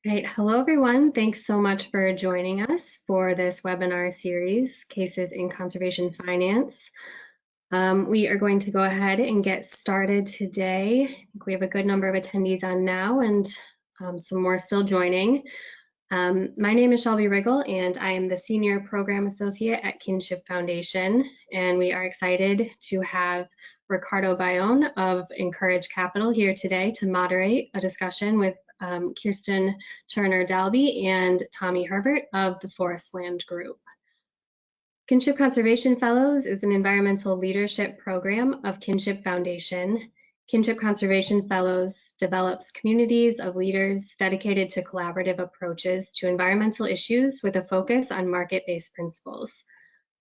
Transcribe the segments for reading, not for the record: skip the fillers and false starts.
Great. Hello, everyone. Thanks so much for joining us for this webinar series, Cases in Conservation Finance. We are going to go ahead and get started today. I think we have a good number of attendees on now and some more still joining. My name is Shelby Riggle, and I am the Senior Program Associate at Kinship Foundation, and we are excited to have Ricardo Bayon of Encourage Capital here today to moderate a discussion with Kaarsten Turner Dalby and Tommie Herbert of the Forestland Group. Kinship Conservation Fellows is an environmental leadership program of Kinship Foundation. Kinship Conservation Fellows develops communities of leaders dedicated to collaborative approaches to environmental issues with a focus on market-based principles.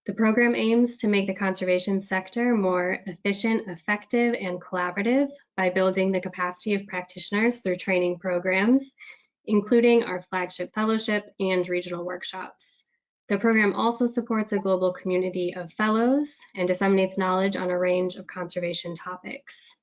The program aims to make the conservation sector more efficient, effective, and collaborative by building the capacity of practitioners through training programs, including our flagship fellowship and regional workshops. The program also supports a global community of fellows and disseminates knowledge on a range of conservation topics.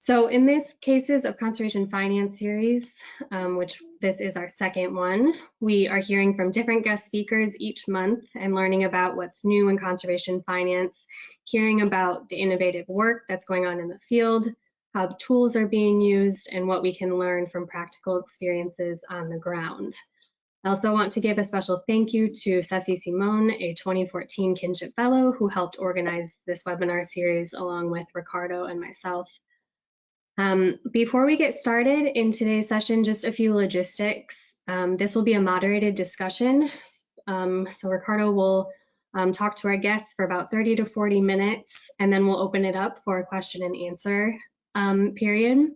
So in this Cases of Conservation Finance series, which this is our second one, we are hearing from different guest speakers each month and learning about what's new in conservation finance, hearing about the innovative work that's going on in the field, how the tools are being used, and what we can learn from practical experiences on the ground. I also want to give a special thank you to Ceci Simone, a 2014 Kinship Fellow who helped organize this webinar series along with Ricardo and myself. Before we get started in today's session, just a few logistics. This will be a moderated discussion. So Ricardo will talk to our guests for about 30 to 40 minutes, and then we'll open it up for a question and answer period.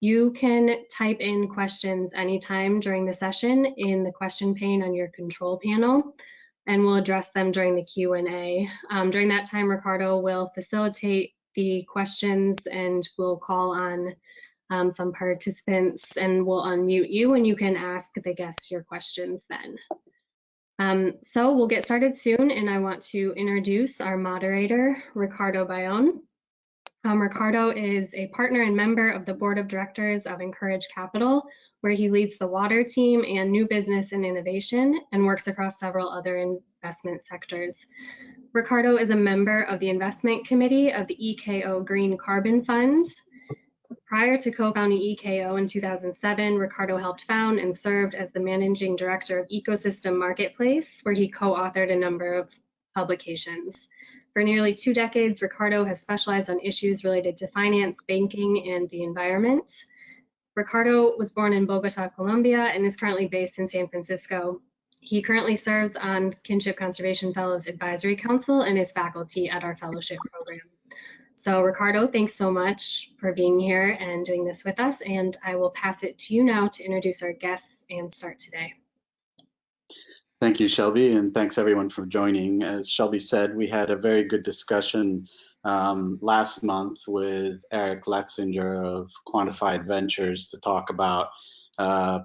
You can type in questions anytime during the session in the question pane on your control panel, and we'll address them during the Q&A. During that time, Ricardo will facilitate the questions and we'll call on some participants and we'll unmute you and you can ask the guests your questions then. So we'll get started soon, and I want to introduce our moderator, Ricardo Bayon. Ricardo is a partner and member of the board of directors of Encourage Capital, where he leads the water team and new business and innovation and works across several other investment sectors. Ricardo is a member of the investment committee of the EKO Green Carbon Fund. Prior to co-founding EKO in 2007, Ricardo helped found and served as the managing director of Ecosystem Marketplace, where he co-authored a number of publications. For nearly 2 decades, Ricardo has specialized on issues related to finance, banking, and the environment. Ricardo was born in Bogota, Colombia, and is currently based in San Francisco. He currently serves on Kinship Conservation Fellows Advisory Council and is faculty at our fellowship program. So Ricardo, thanks so much for being here and doing this with us, and I will pass it to you now to introduce our guests and start today. Thank you, Shelby, and thanks everyone for joining. As Shelby said, we had a very good discussion last month with Eric Letzinger of Quantified Ventures to talk about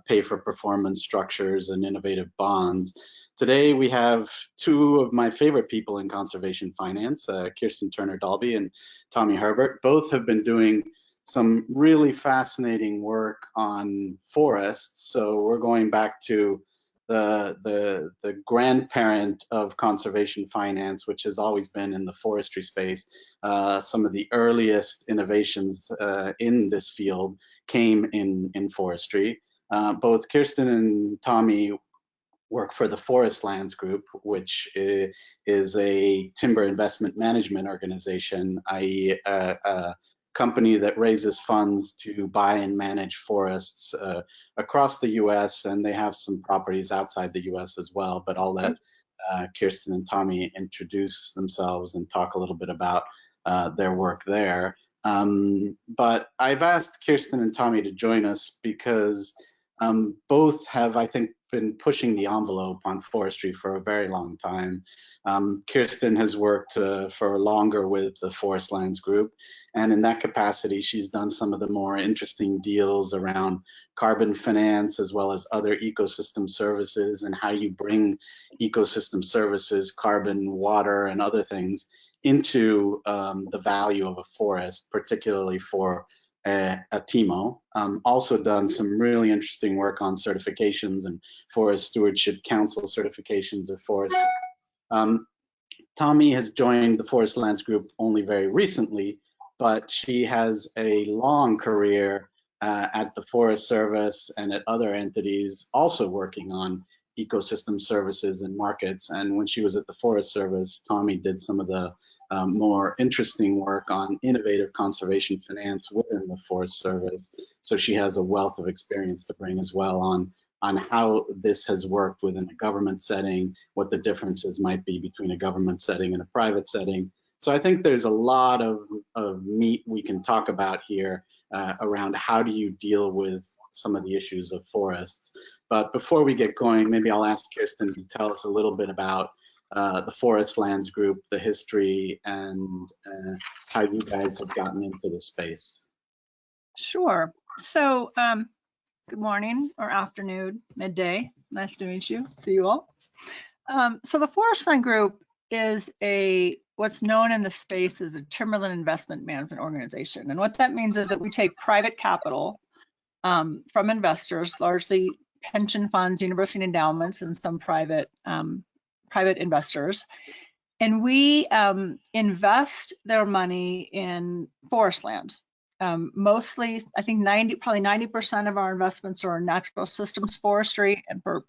pay-for-performance structures and innovative bonds. Today we have 2 of my favorite people in conservation finance, Kaarsten Turner Dalby and Tommie Herbert. Both have been doing some really fascinating work on forests, so we're going back to the grandparent of conservation finance, which has always been in the forestry space. Some of the earliest innovations in this field came in forestry. Both Kaarsten and Tommie work for the Forestland Group, which is a timber investment management organization, i.e. a company that raises funds to buy and manage forests across the US, and they have some properties outside the US as well, but I'll let Kaarsten and Tommie introduce themselves and talk a little bit about their work there. But I've asked Kaarsten and Tommie to join us because both have, I think, been pushing the envelope on forestry for a very long time. Kaarsten has worked for longer with the Forestland Group, and in that capacity, she's done some of the more interesting deals around carbon finance as well as other ecosystem services and how you bring ecosystem services, carbon, water, and other things into the value of a forest, particularly for a TIMO. Also done some really interesting work on certifications and Forest Stewardship Council certifications of forests. Tommie has joined the Forestland Group only very recently, but she has a long career at the Forest Service and at other entities, also working on ecosystem services and markets. And when she was at the Forest Service, Tommie did some of the more interesting work on innovative conservation finance within the Forest Service. So she has a wealth of experience to bring as well on how this has worked within a government setting, what the differences might be between a government setting and a private setting. So I think there's a lot of meat we can talk about here around how do you deal with some of the issues of forests. But before we get going, maybe I'll ask Kaarsten to tell us a little bit about the Forestland Group, the history, and how you guys have gotten into the space. Sure. So good morning or afternoon, midday. Nice to meet you. See you all. So the Forestland Group is what's known in the space as a timberland investment management organization. And what that means is that we take private capital from investors, largely pension funds, university endowments, and some private investors. And we invest their money in forest land. Mostly, I think probably 90% of our investments are in natural systems forestry, and for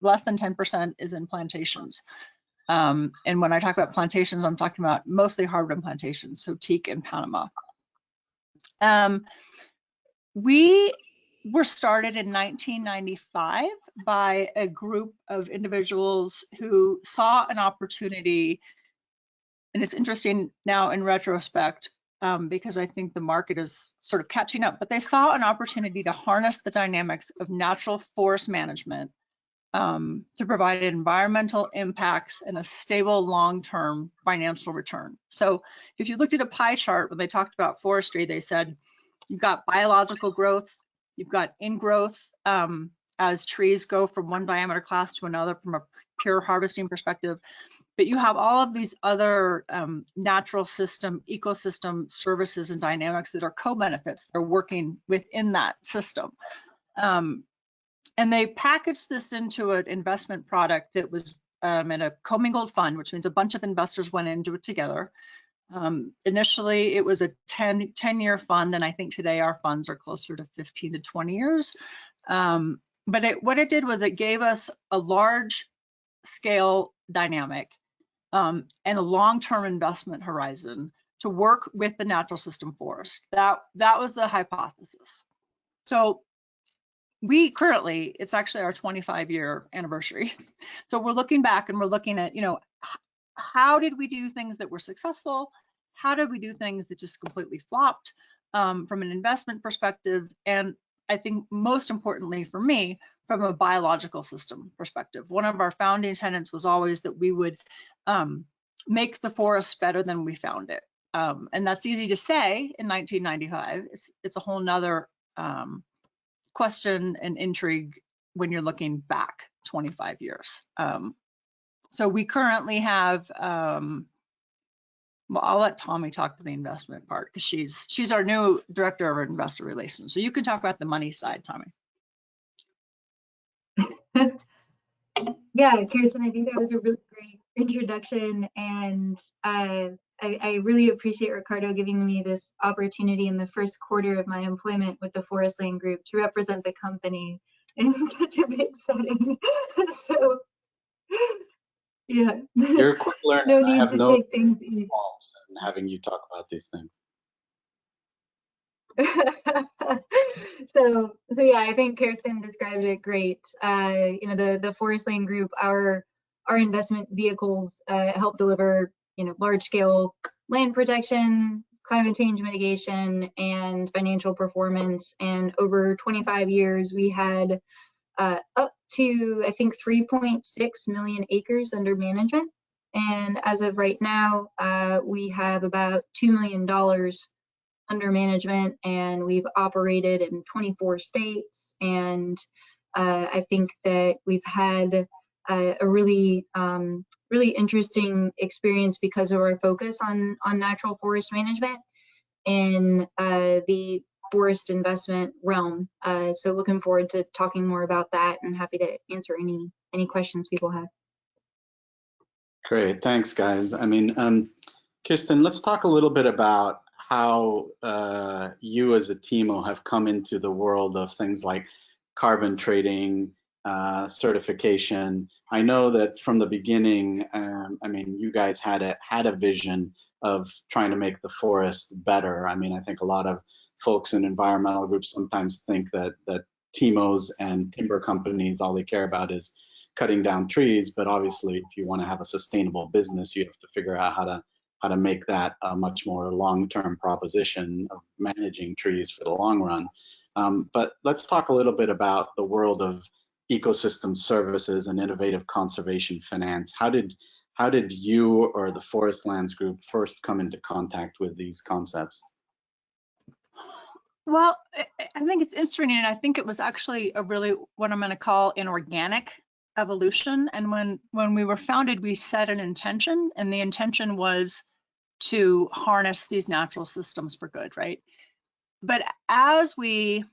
less than 10% is in plantations. And when I talk about plantations, I'm talking about mostly hardwood plantations, so teak and Panama. We were started in 1995 by a group of individuals who saw an opportunity, and it's interesting now in retrospect, because I think the market is sort of catching up, but they saw an opportunity to harness the dynamics of natural forest management to provide environmental impacts and a stable long-term financial return. So if you looked at a pie chart when they talked about forestry, they said you've got biological growth, you've got ingrowth as trees go from one diameter class to another from a pure harvesting perspective. But you have all of these other natural system, ecosystem services and dynamics that are co-benefits that are working within that system. And they packaged this into an investment product that was in a commingled fund, which means a bunch of investors went into it together. Initially, it was a 10-year fund, and I think today our funds are closer to 15 to 20 years. But what it did was it gave us a large scale dynamic and a long-term investment horizon to work with the natural system forest. That was the hypothesis. So we currently, it's actually our 25-year anniversary. So we're looking back and we're looking at, how did we do things that were successful? How did we do things that just completely flopped from an investment perspective? And I think most importantly for me, from a biological system perspective. One of our founding tenets was always that we would make the forest better than we found it. And that's easy to say in 1995. It's a whole nother question and intrigue when you're looking back 25 years. So we currently have, well, I'll let Tommie talk to the investment part because she's our new director of investor relations. So you can talk about the money side, Tommie. Yeah, Kaarsten, I think that was a really great introduction, and I really appreciate Ricardo giving me this opportunity in the first quarter of my employment with the Forestland Group to represent the company in such a big setting. So, yeah. You're a quick learner. No need to take things easy. And having you talk about these things. So yeah, I think Kaarsten described it great. The Forestland Group, our investment vehicles help deliver, large scale land protection, climate change mitigation, and financial performance. And over 25 years, we had up to, I think, 3.6 million acres under management. And as of right now, we have about $2 million under management, and we've operated in 24 states. And I think that we've had a really interesting experience because of our focus on natural forest management. And the forest investment realm. So looking forward to talking more about that, and happy to answer any questions people have. Great, thanks, guys. I mean, Kaarsten, let's talk a little bit about how you as a TIMO have come into the world of things like carbon trading, certification. I know that from the beginning, I mean, you guys had a vision of trying to make the forest better. I mean, I think a lot of folks in environmental groups sometimes think that TIMOs and timber companies, all they care about is cutting down trees, but obviously if you want to have a sustainable business, you have to figure out how to make that a much more long-term proposition of managing trees for the long run. But let's talk a little bit about the world of ecosystem services and innovative conservation finance. How did you or the Forestland Group first come into contact with these concepts? Well, I think it's interesting, and I think it was actually a really, what I'm going to call an organic evolution. And when we were founded, we set an intention, and the intention was to harness these natural systems for good, right? But as we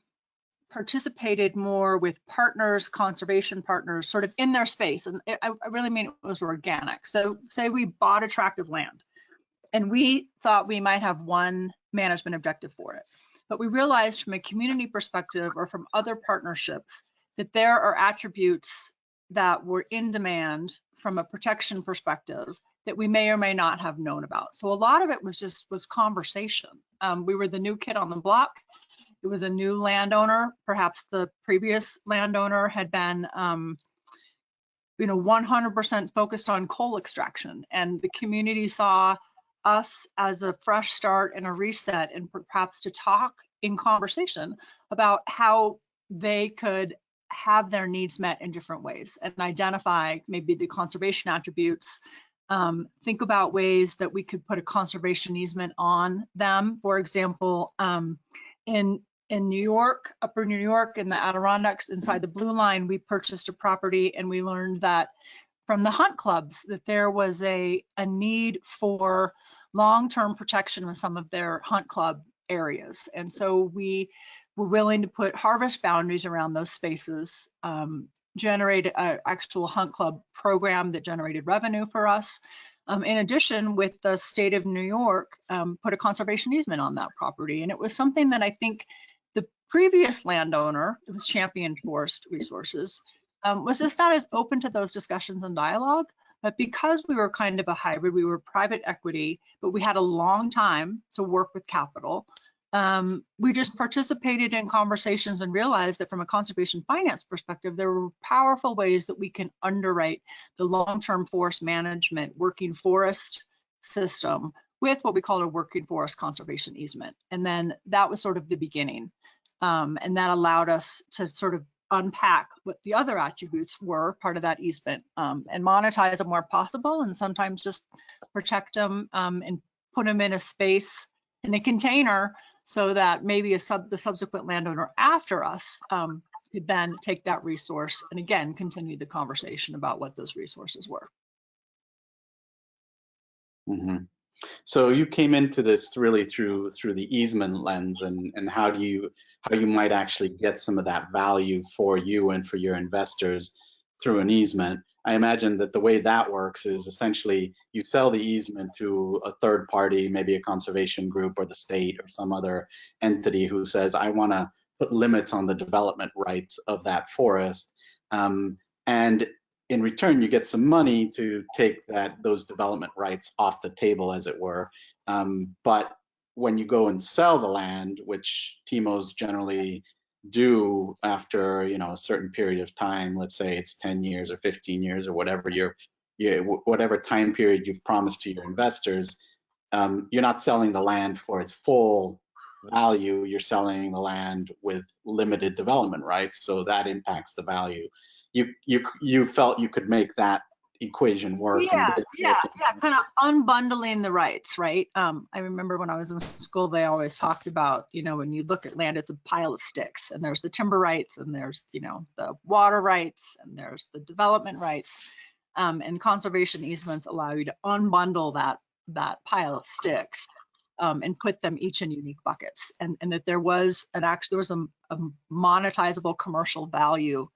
participated more with partners, conservation partners, sort of in their space, and I really mean it was organic. So say we bought a tract of land, and we thought we might have one management objective for it. But we realized from a community perspective or from other partnerships that there are attributes that were in demand from a protection perspective that we may or may not have known about. So a lot of it was conversation. We were the new kid on the block. It was a new landowner. Perhaps the previous landowner had been 100% focused on coal extraction, and the community saw us as a fresh start and a reset, and perhaps to talk in conversation about how they could have their needs met in different ways and identify maybe the conservation attributes, think about ways that we could put a conservation easement on them. For example, in New York, upper New York, in the Adirondacks, inside the Blue Line, we purchased a property, and we learned that from the hunt clubs that there was a need for long-term protection in some of their hunt club areas. And so we were willing to put harvest boundaries around those spaces, generate an actual hunt club program that generated revenue for us. In addition, with the state of New York, put a conservation easement on that property. And it was something that I think the previous landowner, it was Champion Forest Resources, was just not as open to those discussions and dialogue. But because we were kind of a hybrid, we were private equity, but we had a long time to work with capital. We just participated in conversations and realized that from a conservation finance perspective, there were powerful ways that we can underwrite the long-term forest management working forest system with what we call a working forest conservation easement. And then that was sort of the beginning. And that allowed us to sort of unpack what the other attributes were part of that easement, and monetize them where possible, and sometimes just protect them and put them in a space, in a container, so that maybe the subsequent landowner after us could then take that resource and again continue the conversation about what those resources were. Mm-hmm. So you came into this really through the easement lens, and how you might actually get some of that value for you and for your investors through an easement. I imagine that the way that works is essentially you sell the easement to a third party, maybe a conservation group or the state or some other entity who says, I want to put limits on the development rights of that forest. And in return, you get some money to take those development rights off the table, as it were. But when you go and sell the land, which TIMOs generally do after a certain period of time, let's say it's 10 years or 15 years or whatever whatever time period you've promised to your investors, you're not selling the land for its full value. You're selling the land with limited development rights, so that impacts the value. You felt you could make that equation work. Yeah, kind of unbundling the rights, right? I remember when I was in school, they always talked about, when you look at land, it's a pile of sticks, and there's the timber rights, and there's, the water rights, and there's the development rights, and conservation easements allow you to unbundle that pile of sticks and put them each in unique buckets, and that there was a monetizable commercial value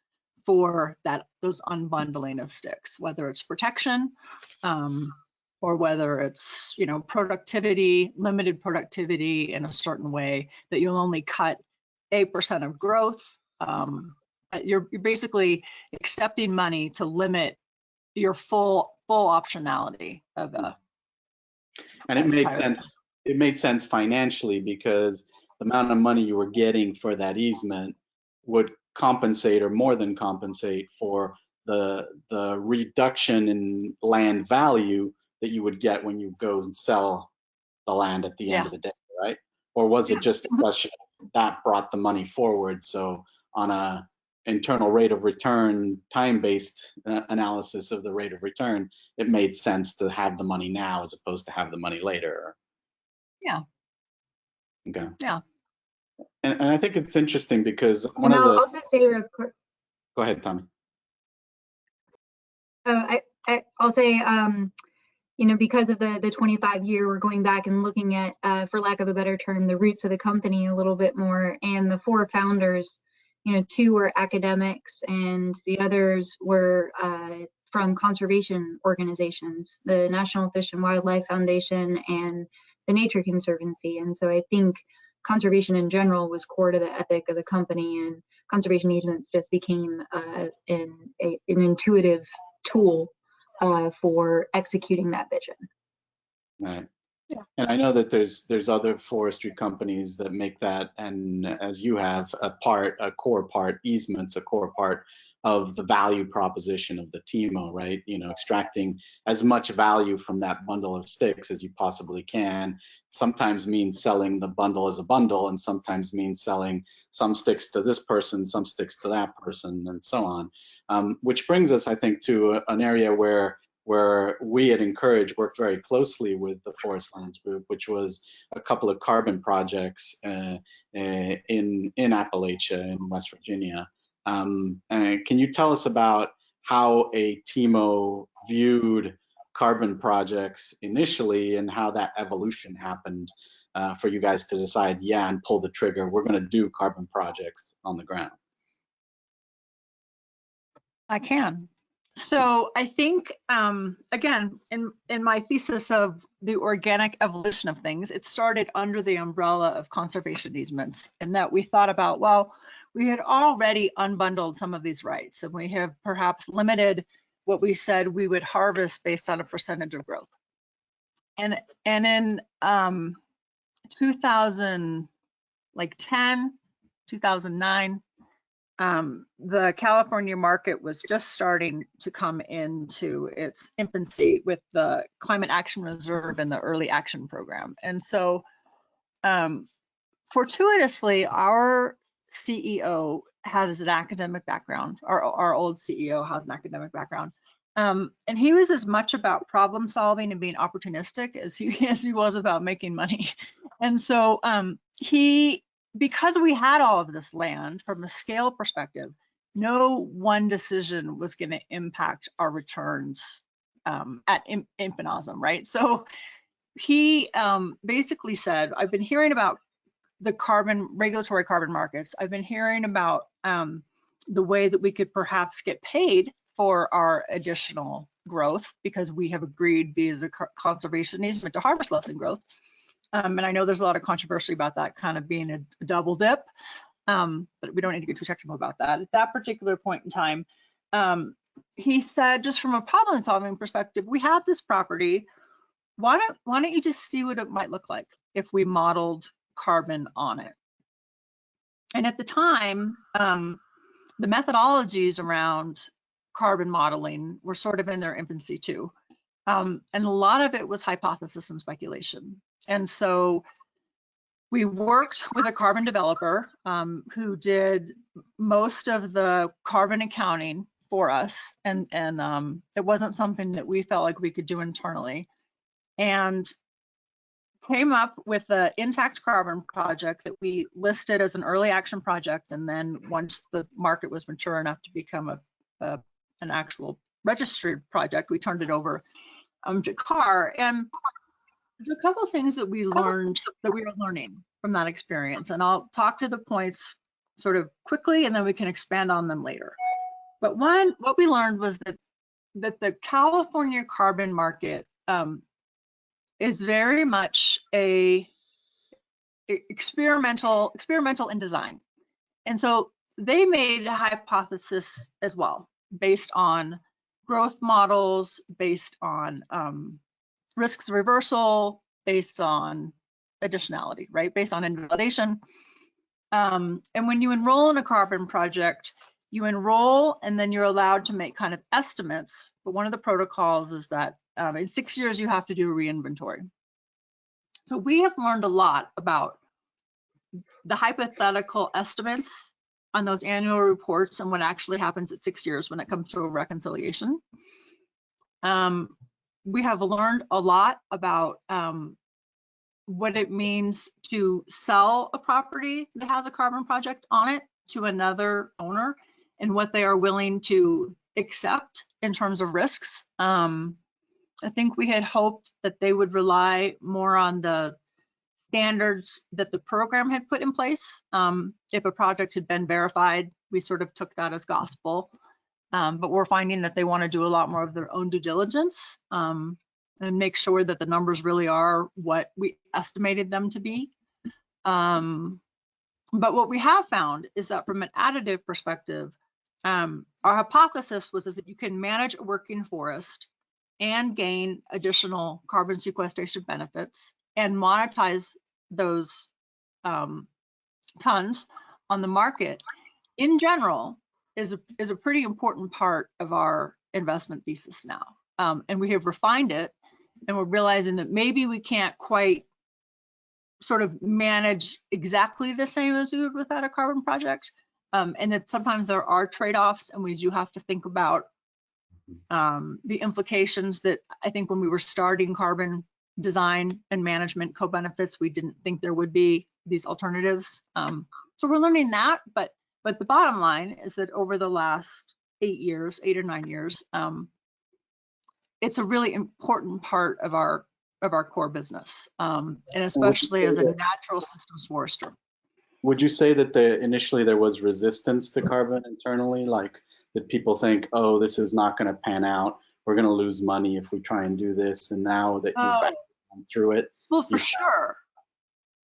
for those unbundling of sticks, whether it's protection or whether it's, you know, productivity, limited productivity in a certain way, that you'll only cut 8% of growth. You're basically accepting money to limit your full optionality of a. And it made sense. It made sense financially because the amount of money you were getting for that easement would compensate or more than compensate for the reduction in land value that you would get when you go and sell the land at the end of the day, right? Or was it just a question that brought the money forward? So on a internal rate of return, time-based analysis of the rate of return, it made sense to have the money now as opposed to have the money later. Yeah. Okay. Yeah. And I think it's interesting because And I'll also say real quick. Go ahead, Tommie. I'll say, you know, because of the 25-year, we're going back and looking at, for lack of a better term, the roots of the company a little bit more. And the 4 founders, you know, 2 were academics and the others were from conservation organizations, the National Fish and Wildlife Foundation and the Nature Conservancy. And so I think conservation in general was core to the ethic of the company, and conservation easements just became an intuitive tool for executing that vision. Right. Yeah. And I know that there's other forestry companies that make that, and as you have, a core part, easements, a core part of the value proposition of the TIMO, right? You know, extracting as much value from that bundle of sticks as you possibly can. Sometimes means selling the bundle as a bundle, and sometimes means selling some sticks to this person, some sticks to that person, and so on. Which brings us, I think, to an area where we at Encourage worked very closely with the Forestland Group, which was a couple of carbon projects in Appalachia in West Virginia. Can you tell us about how a TIMO viewed carbon projects initially and how that evolution happened for you guys to decide, yeah, and pull the trigger, we're going to do carbon projects on the ground? I can. So I think, again, in my thesis of the organic evolution of things, it started under the umbrella of conservation easements, and that we thought about, well, we had already unbundled some of these rights, and we have perhaps limited what we said we would harvest based on a percentage of growth. And in 2010, 2009, the California market was just starting to come into its infancy with the Climate Action Reserve and the Early Action Program. And so fortuitously, our CEO has an academic background. Our old CEO has an academic background. And he was as much about problem solving and being opportunistic as he was about making money. And so because we had all of this land from a scale perspective, no one decision was going to impact our returns at infinitum, right? So he basically said, I've been hearing about the regulatory carbon markets. I've been hearing about the way that we could perhaps get paid for our additional growth because we have agreed via the conservation easement to harvest less in growth. And I know there's a lot of controversy about that kind of being a double dip, but we don't need to get too technical about that. At that particular point in time, he said, just from a problem solving perspective, we have this property. Why don't you just see what it might look like if we modeled carbon on it? And at the time, the methodologies around carbon modeling were sort of in their infancy too. And a lot of it was hypothesis and speculation. And so we worked with a carbon developer who did most of the carbon accounting for us. And it wasn't something that we felt like we could do internally. And came up with the intact carbon project that we listed as an early action project. And then once the market was mature enough to become an actual registered project, we turned it over to CAR. And There's a couple of things that we learned, that we are learning from that experience, and I'll talk to the points sort of quickly, and then we can expand on them later. But one, what we learned was that the California carbon market is very much a experimental in design, and so they made a hypothesis as well, based on growth models, based on risks reversal, based on additionality, right? Based on invalidation. And when you enroll in a carbon project, you enroll and then you're allowed to make kind of estimates. But one of the protocols is that in 6 years, you have to do a reinventory. So we have learned a lot about the hypothetical estimates on those annual reports and what actually happens at 6 years when it comes to a reconciliation. We have learned a lot about what it means to sell a property that has a carbon project on it to another owner and what they are willing to accept in terms of risks. I think we had hoped that they would rely more on the standards that the program had put in place. If a project had been verified, we sort of took that as gospel. But we're finding that they want to do a lot more of their own due diligence and make sure that the numbers really are what we estimated them to be. But what we have found is that from an additive perspective, our hypothesis was that you can manage a working forest and gain additional carbon sequestration benefits and monetize those tons on the market in general is a pretty important part of our investment thesis now. And we have refined it, and we're realizing that maybe we can't quite sort of manage exactly the same as we would without a carbon project, and that sometimes there are trade-offs, and we do have to think about the implications that I think when we were starting carbon design and management co-benefits, we didn't think there would be these alternatives. So we're learning that, but the bottom line is that over the last 8 or 9 years, it's a really important part of our core business, and especially as a natural systems forester. Would you say that initially there was resistance to carbon internally? Like, did people think, oh, this is not going to pan out, we're going to lose money if we try and do this, and now that you've gone through it? Well, for sure.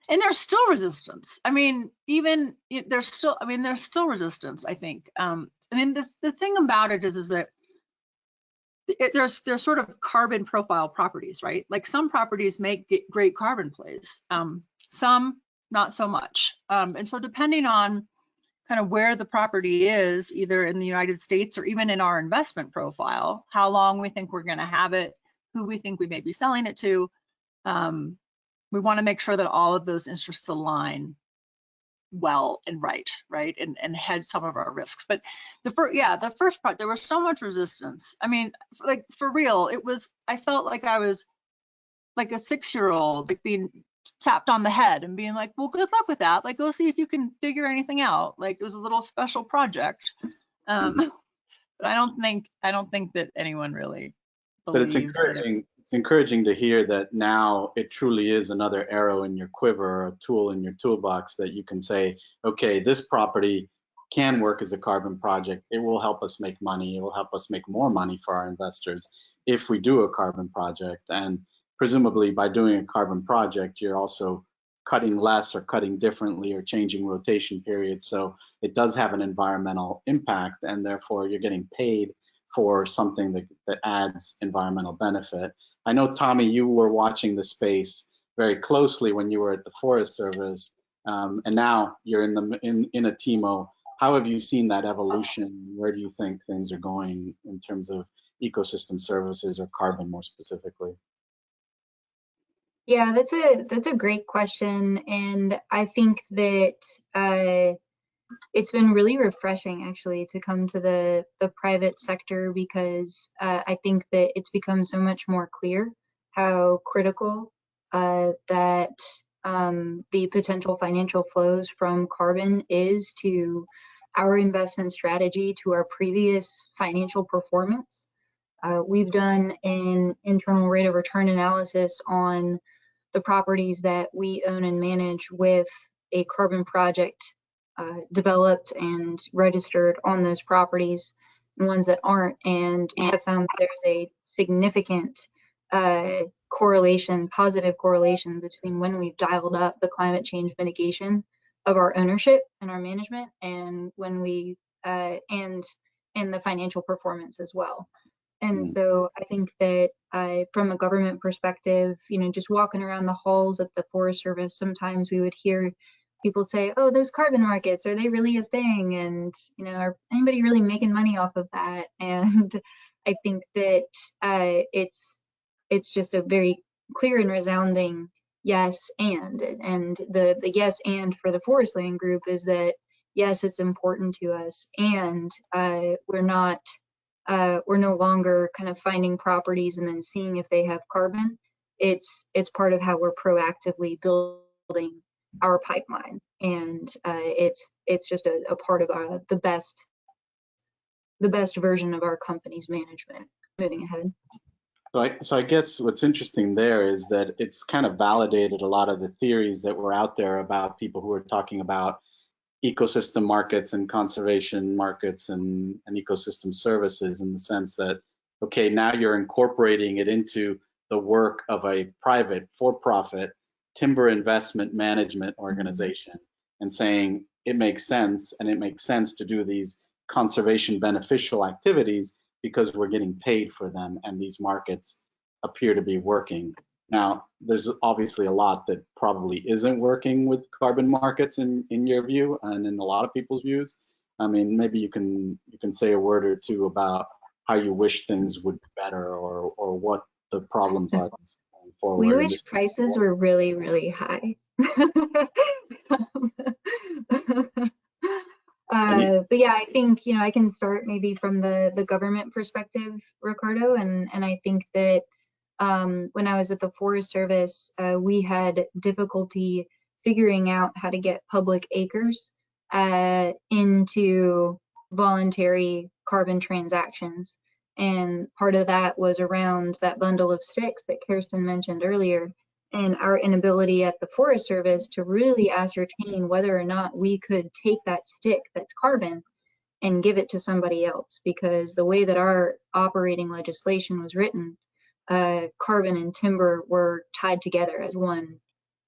And there's still resistance. I mean, there's still resistance, I think. I mean, the thing about it is that there's sort of carbon profile properties, right? Like some properties make great carbon plays, some not so much. And so depending on kind of where the property is, either in the United States or even in our investment profile, how long we think we're going to have it, who we think we may be selling it to, we want to make sure that all of those interests align well and right, and hedge some of our risks. But the first part, there was so much resistance. I mean, like for real, I felt like I was like a 6-year-old, like being tapped on the head and being like, well, good luck with that. Like, go see if you can figure anything out. Like, it was a little special project. But I don't think that anyone really believed. But it's encouraging to hear that now it truly is another arrow in your quiver, a tool in your toolbox that you can say, okay, this property can work as a carbon project. It will help us make money. It will help us make more money for our investors if we do a carbon project. And presumably by doing a carbon project, you're also cutting less or cutting differently or changing rotation periods. So it does have an environmental impact, and therefore you're getting paid for something that adds environmental benefit. I know, Tommie, you were watching the space very closely when you were at the Forest Service, and now you're in a TIMO. How have you seen that evolution? Where do you think things are going in terms of ecosystem services or carbon more specifically? Yeah, that's a great question, and I think that it's been really refreshing actually to come to the private sector, because I think that it's become so much more clear how critical that the potential financial flows from carbon is to our investment strategy, to our previous financial performance. We've done an internal rate of return analysis on the properties that we own and manage with a carbon project developed and registered on those properties, and ones that aren't, and have found that there's a significant correlation, positive correlation between when we've dialed up the climate change mitigation of our ownership and our management, and when we and the financial performance as well. And so I think that from a government perspective, just walking around the halls at the Forest Service, sometimes we would hear people say, "Oh, those carbon markets, are they really a thing? And are anybody really making money off of that?" And I think that it's just a very clear and resounding yes, and the yes and for the Forestland Group is that yes, it's important to us, and we're no longer kind of finding properties and then seeing if they have carbon. It's part of how we're proactively building our pipeline, and it's just a part of the best version of our company's management moving ahead. So I guess what's interesting there is that it's kind of validated a lot of the theories that were out there about people who are talking about ecosystem markets and conservation markets and ecosystem services, in the sense that, okay, now you're incorporating it into the work of a private for-profit timber investment management organization and saying it makes sense, and it makes sense to do these conservation beneficial activities because we're getting paid for them, and these markets appear to be working. Now, there's obviously a lot that probably isn't working with carbon markets in your view and in a lot of people's views. I mean, maybe you can say a word or two about how you wish things would be better, or what the problems are going forward. We wish prices were really, really high. But yeah, I think I can start maybe from the government perspective, Ricardo, and I think that when I was at the Forest Service, we had difficulty figuring out how to get public acres into voluntary carbon transactions. And part of that was around that bundle of sticks that Kaarsten mentioned earlier, and our inability at the Forest Service to really ascertain whether or not we could take that stick that's carbon and give it to somebody else, because the way that our operating legislation was written, carbon and timber were tied together as one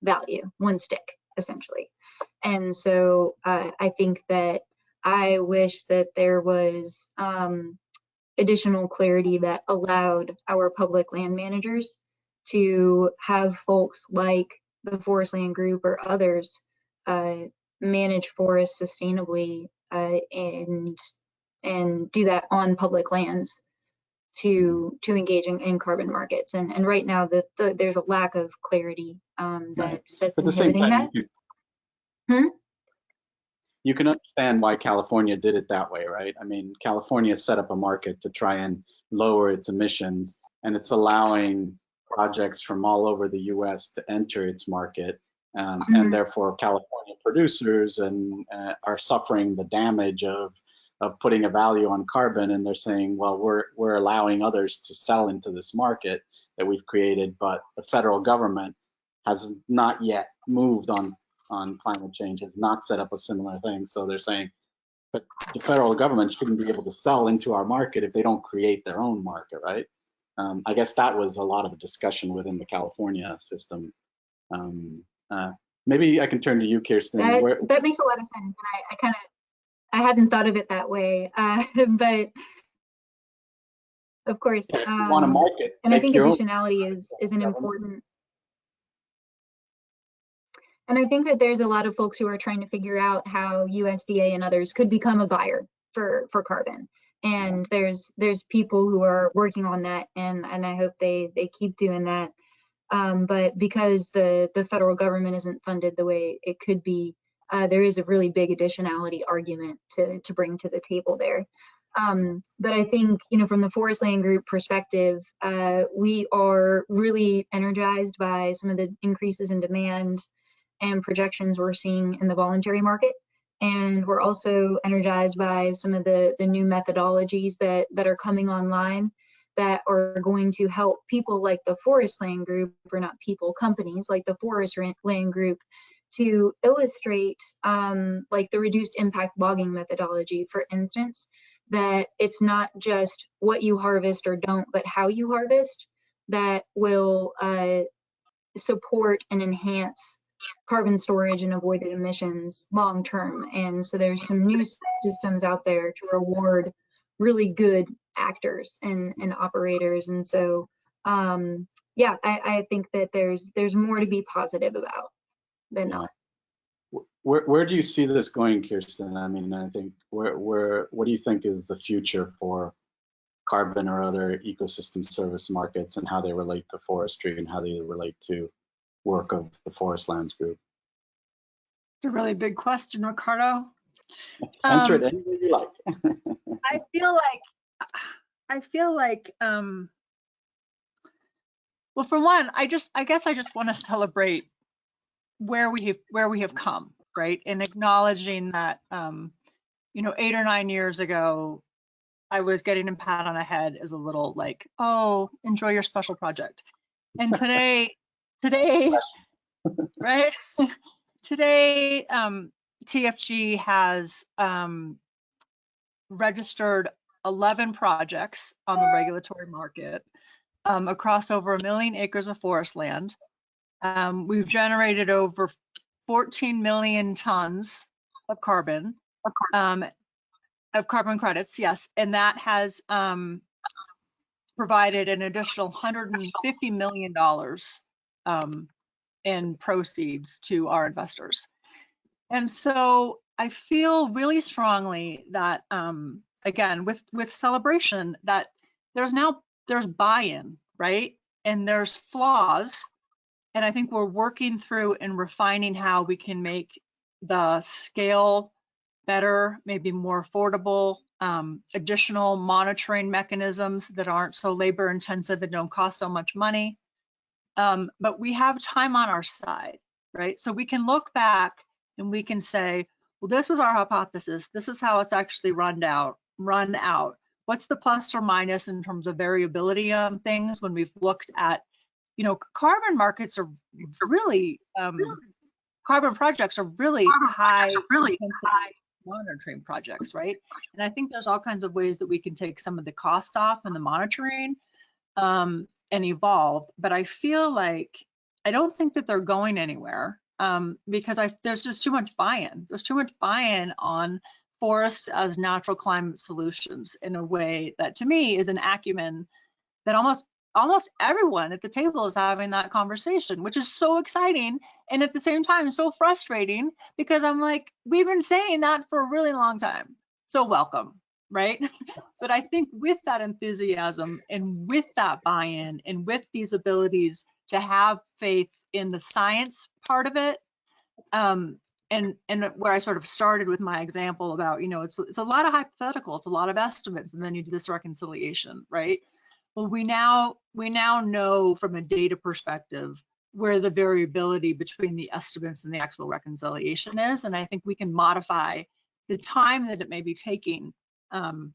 value, one stick, essentially. And so I think that I wish that there was additional clarity that allowed our public land managers to have folks like the Forestland Group or others manage forests sustainably and do that on public lands to engage in carbon markets. And right now there's a lack of clarity that's inhibiting that. You can understand why California did it that way, right? I mean, California set up a market to try and lower its emissions, and it's allowing projects from all over the US to enter its market, and therefore California producers are suffering the damage of putting a value on carbon, and they're saying, well, we're allowing others to sell into this market that we've created, but the federal government has not yet moved on climate change, has not set up a similar thing. So they're saying, but the federal government shouldn't be able to sell into our market if they don't create their own market, right? I guess that was a lot of the discussion within the California system. Maybe I can turn to you, Kaarsten. That makes a lot of sense, and I hadn't thought of it that way, but of course, if you want to market, and I think additionality is an important. And I think that there's a lot of folks who are trying to figure out how USDA and others could become a buyer for carbon. And there's people who are working on that, and I hope they keep doing that. But because the federal government isn't funded the way it could be, there is a really big additionality argument to bring to the table there. But I think, from the Forestland Group perspective, we are really energized by some of the increases in demand and projections we're seeing in the voluntary market. And we're also energized by some of the new methodologies that are coming online that are going to help people like the Forestland Group, or not people, companies like the Forestland Group, to illustrate like the reduced impact logging methodology, for instance, that it's not just what you harvest or don't, but how you harvest that will support and enhance carbon storage and avoided emissions long term. And so there's some new systems out there to reward really good actors and operators. And so yeah, I think that there's more to be positive about than not. Where do you see this going, Kaarsten? I mean, I think what do you think is the future for carbon or other ecosystem service markets, and how they relate to forestry and how they relate to work of the Forestlands Group? It's a really big question, Ricardo. Answer it any way you like. I feel like well, for one, I guess I just want to celebrate where we have come, right? And acknowledging that 8 or 9 years ago, I was getting a pat on the head as a little like, oh, enjoy your special project. And today, right? Today, TFG has registered 11 projects on the regulatory market across over 1 million acres of forest land. We've generated over 14 million tons of carbon credits, yes, and that has provided an additional $150 million in proceeds to our investors. And so I feel really strongly that, again, with celebration, that there's buy-in, right? And there's flaws. And I think we're working through and refining how we can make the scale better, maybe more affordable, additional monitoring mechanisms that aren't so labor intensive and don't cost so much money. But we have time on our side, right? So we can look back and we can say, well, this was our hypothesis. This is how it's actually run out. What's the plus or minus in terms of variability on things when we've looked at, carbon markets are really, carbon projects are really high monitoring projects, right? And I think there's all kinds of ways that we can take some of the cost off and the monitoring and evolve. But I feel like I don't think that they're going anywhere because there's just too much buy-in. There's too much buy-in on forests as natural climate solutions in a way that, to me, is an acumen that almost everyone at the table is having that conversation, which is so exciting and at the same time so frustrating, because I'm like, we've been saying that for a really long time. So welcome, right? But I think with that enthusiasm and with that buy-in and with these abilities to have faith in the science part of it, and where I sort of started with my example about, it's a lot of hypothetical, it's a lot of estimates, and then you do this reconciliation, right? Well, we now know from a data perspective where the variability between the estimates and the actual reconciliation is, and I think we can modify the time that it may be taking to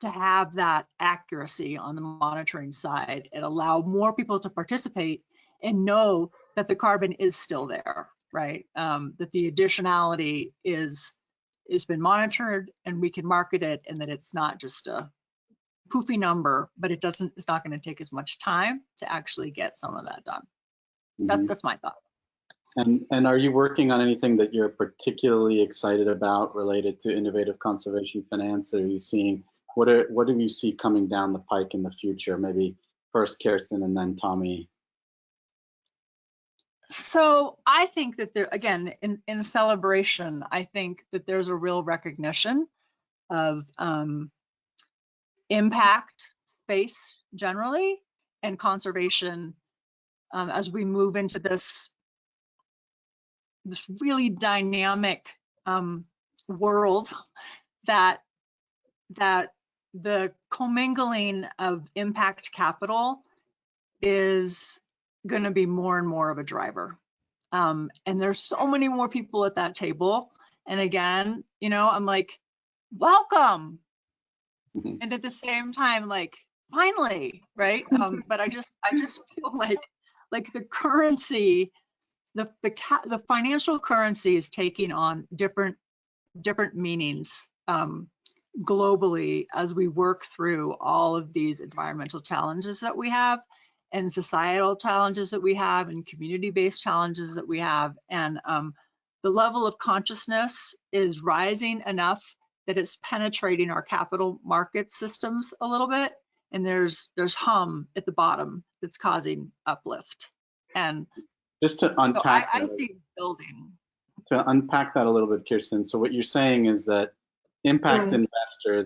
have that accuracy on the monitoring side and allow more people to participate and know that the carbon is still there, right? That the additionality is been monitored and we can market it, and that it's not just a poofy number, but it's not going to take as much time to actually get some of that done. That's my thought. And are you working on anything that you're particularly excited about related to innovative conservation finance? Are you seeing what do you see coming down the pike in the future? Maybe first Kaarsten and then Tommie. So I think that there, again, in celebration, I think that there's a real recognition of impact space generally and conservation as we move into this really dynamic world that the commingling of impact capital is going to be more and more of a driver. And there's so many more people at that table. And again, I'm like, welcome. And at the same time, like, finally, right? But I just feel like the currency, the financial currency is taking on different meanings globally as we work through all of these environmental challenges that we have, and societal challenges that we have, and community-based challenges that we have. And the level of consciousness is rising enough that it's penetrating our capital market systems a little bit. And there's hum at the bottom that's causing uplift. And just to so unpack I that, see building. to unpack that a little bit, Kirsten. So what you're saying is that impact Yeah.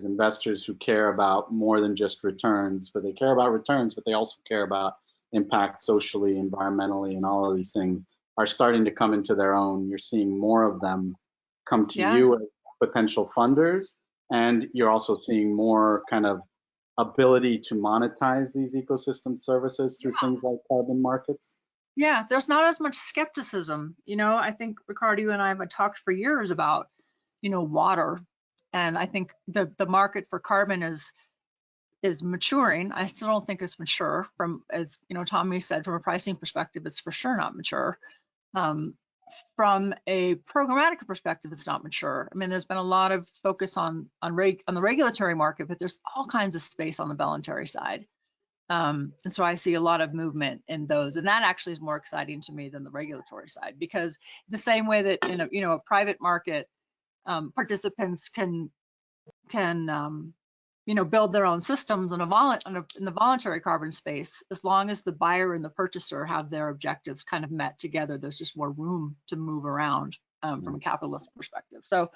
investors who care about more than just returns, but they care about returns, but they also care about impact socially, environmentally, and all of these things are starting to come into their own. You're seeing more of them come to Yeah. you as potential funders, and you're also seeing more kind of ability to monetize these ecosystem services through things like carbon markets. Yeah, there's not as much skepticism. You know, I think Ricardo, you and I have talked for years about, you know, water. And I think the market for carbon is maturing. I still don't think it's mature from, as you know, Tommie said, from a pricing perspective, it's for sure not mature. From a programmatic perspective, it's not mature. I mean, there's been a lot of focus on the regulatory market, but there's all kinds of space on the voluntary side. And so I see a lot of movement in those, and that actually is more exciting to me than the regulatory side, because the same way that in a, you know, a private market, participants can you know, build their own systems in the voluntary carbon space, as long as the buyer and the purchaser have their objectives kind of met together, there's just more room to move around from a capitalist perspective. So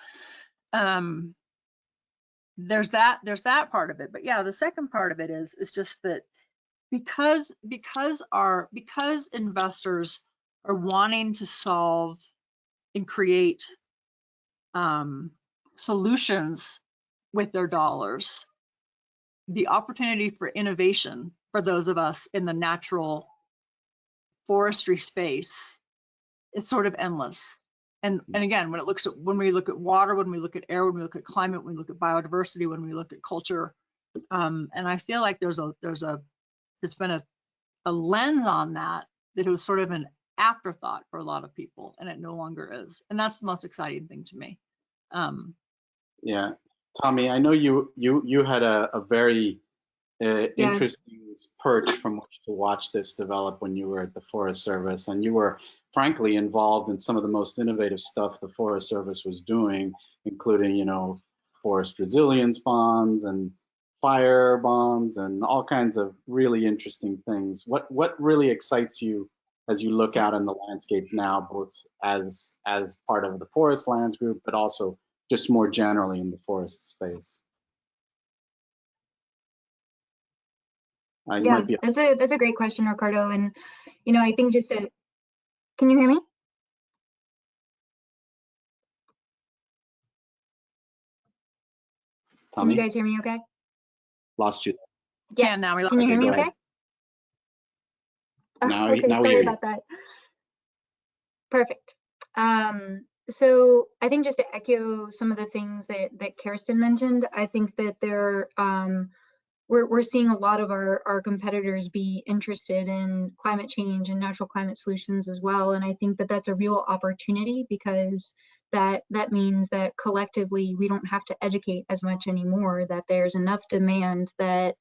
there's that part of it. But yeah, the second part of it is just that because investors are wanting to solve and create solutions with their dollars, the opportunity for innovation for those of us in the natural forestry space is sort of endless. And again, when we look at water, when we look at air, when we look at climate, when we look at biodiversity, when we look at culture, and I feel like there's been a lens on that it was sort of an afterthought for a lot of people, and it no longer is. And that's the most exciting thing to me. Yeah, Tommie, I know you had a very interesting perch from which to watch this develop when you were at the Forest Service, and you were frankly involved in some of the most innovative stuff the Forest Service was doing, including, you know, forest resilience bonds and fire bonds and all kinds of really interesting things. What really excites you as you look out in the landscape now, both as part of the Forestland Group, but also just more generally in the forest space? Yeah, that's a great question, Ricardo. And you know, I think can you hear me? Tommie? Can you guys hear me okay? Lost you. Yes. Can now. Can you hear me okay? Now, okay, now we sorry hear you. about that. Perfect. So I think just to echo some of the things that Kaarsten mentioned, I think that we're seeing a lot of our competitors be interested in climate change and natural climate solutions as well. And I think that that's a real opportunity, because that means that collectively we don't have to educate as much anymore, that there's enough demand that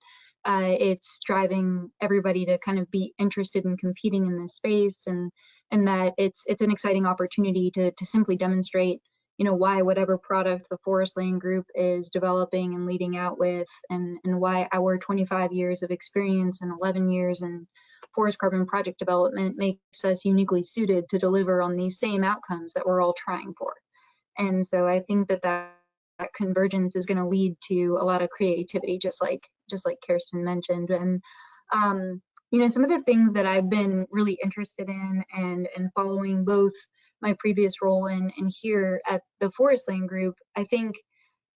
it's driving everybody to kind of be interested in competing in this space, and that it's an exciting opportunity to simply demonstrate, you know, why whatever product the Forestland Group is developing and leading out with, and why our 25 years of experience and 11 years in forest carbon project development makes us uniquely suited to deliver on these same outcomes that we're all trying for. And so I think that convergence is going to lead to a lot of creativity, just like Kaarsten mentioned. And you know, some of the things that I've been really interested in and following, both my previous role and here at the Forestland Group, I think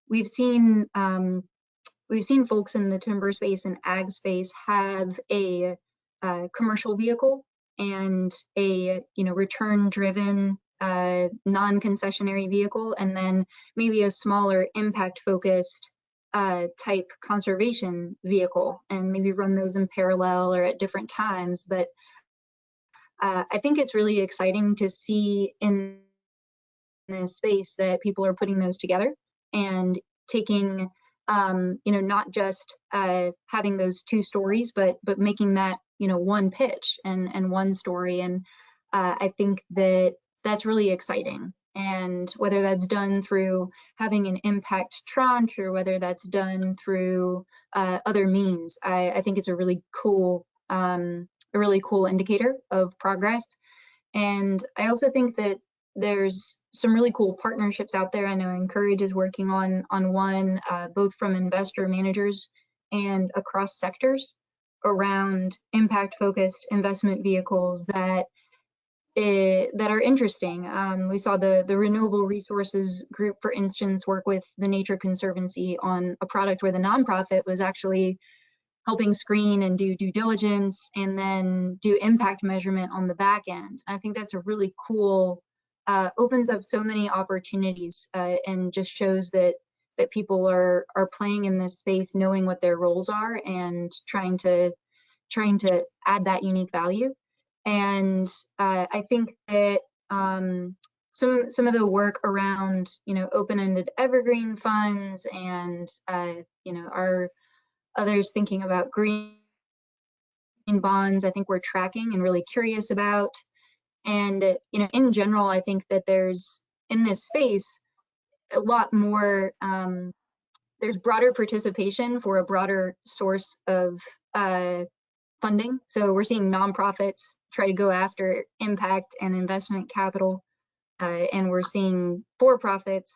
we've seen folks in the timber space and ag space have a commercial vehicle and a, you know, return-driven non-concessionary vehicle, and then maybe a smaller impact-focused type conservation vehicle and maybe run those in parallel or at different times. But I think it's really exciting to see in this space that people are putting those together and taking, not just having those two stories, but making that, one pitch and one story. And I think that that's really exciting. And whether that's done through having an impact tranche or whether that's done through other means, I think it's a really cool indicator of progress. And I also think that there's some really cool partnerships out there. I know Encourage is working on one, both from investor managers and across sectors around impact-focused investment vehicles that are interesting. We saw the Renewable Resources Group, for instance, work with the Nature Conservancy on a product where the nonprofit was actually helping screen and do due diligence and then do impact measurement on the back end. I think that's a really cool, opens up so many opportunities and just shows that people are playing in this space, knowing what their roles are and trying to add that unique value. And I think that some of the work around, open-ended evergreen funds and, our others thinking about green bonds, I think we're tracking and really curious about. And, in general, I think that there's, in this space, a lot more, there's broader participation for a broader source of funding. So we're seeing nonprofits try to go after impact and investment capital. And we're seeing for-profits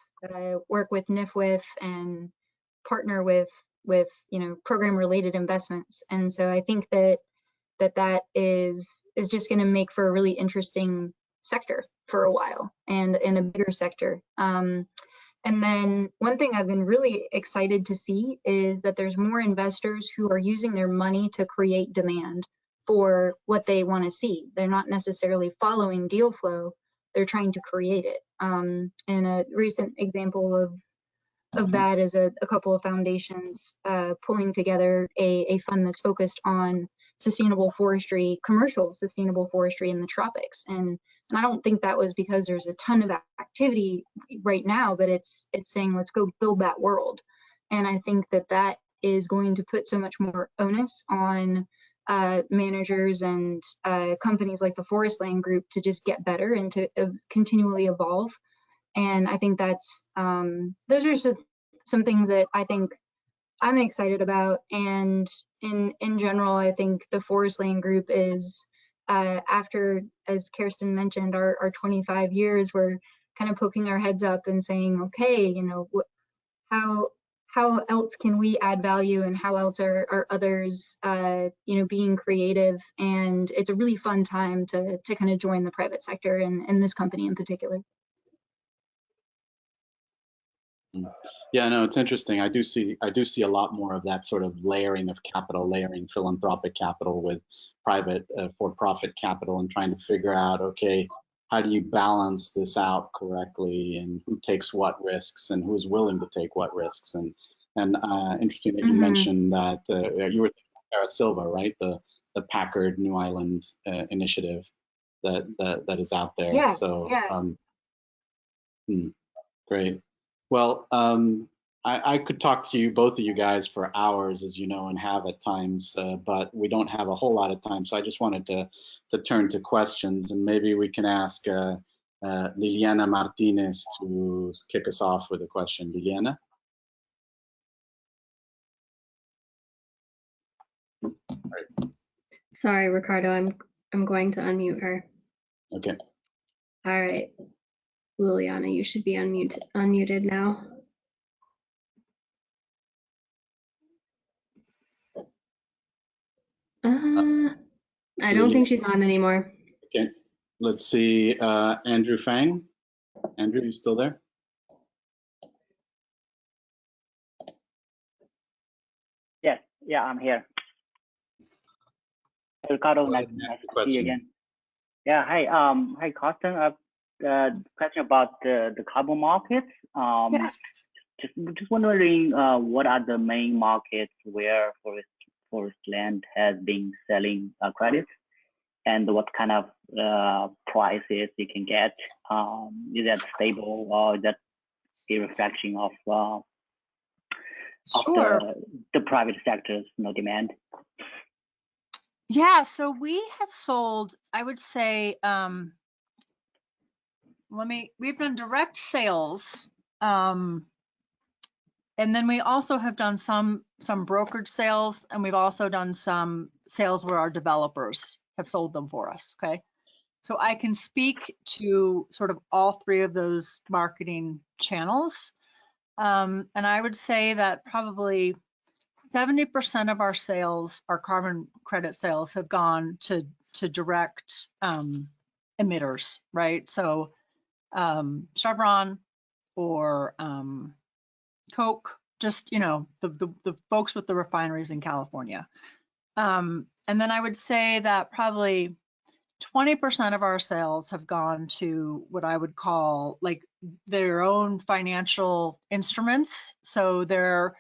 work with NIFWIF and partner with program-related investments. And so I think that is just going to make for a really interesting sector for a while and a bigger sector. And then one thing I've been really excited to see is that there's more investors who are using their money to create demand for what they want to see. They're not necessarily following deal flow, they're trying to create it. And a recent example of that is a couple of foundations pulling together a fund that's focused on sustainable forestry, commercial sustainable forestry in the tropics. And I don't think that was because there's a ton of activity right now, but it's saying, let's go build that world. And I think that is going to put so much more onus on managers and companies like the Forestland Group to just get better and to continually evolve. And I think that's those are some things that I think I'm excited about. And in general, I think the Forestland Group is after, as Kaarsten mentioned, our 25 years, we're kind of poking our heads up and saying, okay, how else can we add value, and how else are others being creative? And it's a really fun time to kind of join the private sector and this company in particular. Yeah, no, it's interesting. I do see a lot more of that sort of layering of capital, layering philanthropic capital with private for-profit capital, and trying to figure out, okay, how do you balance this out correctly, and who takes what risks and who's willing to take what risks. And interesting that you mentioned that you were thinking of Terra Silva, right? The Packard New Island initiative that is out there. Yeah. So yeah. Great. Well, I could talk to you, both of you guys, for hours, as you know, and have at times, but we don't have a whole lot of time. So I just wanted to turn to questions, and maybe we can ask Liliana Martinez to kick us off with a question. Liliana? Sorry, Ricardo, I'm going to unmute her. Okay. All right. Liliana, you should be unmuted now. I don't think she's on anymore. Okay. Let's see. Andrew Fang. Andrew, you still there? Yes. Yeah, I'm here. Ricardo, nice to see you again. Yeah. Hi. Hi, Kaarsten. Question about the carbon markets. Yes. just wondering, what are the main markets where Forestland has been selling credits, and what kind of prices you can get? Is that stable, or is that a reflection of the private sector's demand? Yeah, so we have sold, I would say, we've done direct sales, and then we also have done some brokered sales, and we've also done some sales where our developers have sold them for us. Okay, so I can speak to sort of all three of those marketing channels, and I would say that probably 70% of our sales, our carbon credit sales, have gone to direct emitters, right? So Chevron or Coke, just the folks with the refineries in California. And then I would say that probably 20% of our sales have gone to what I would call like their own financial instruments. So they're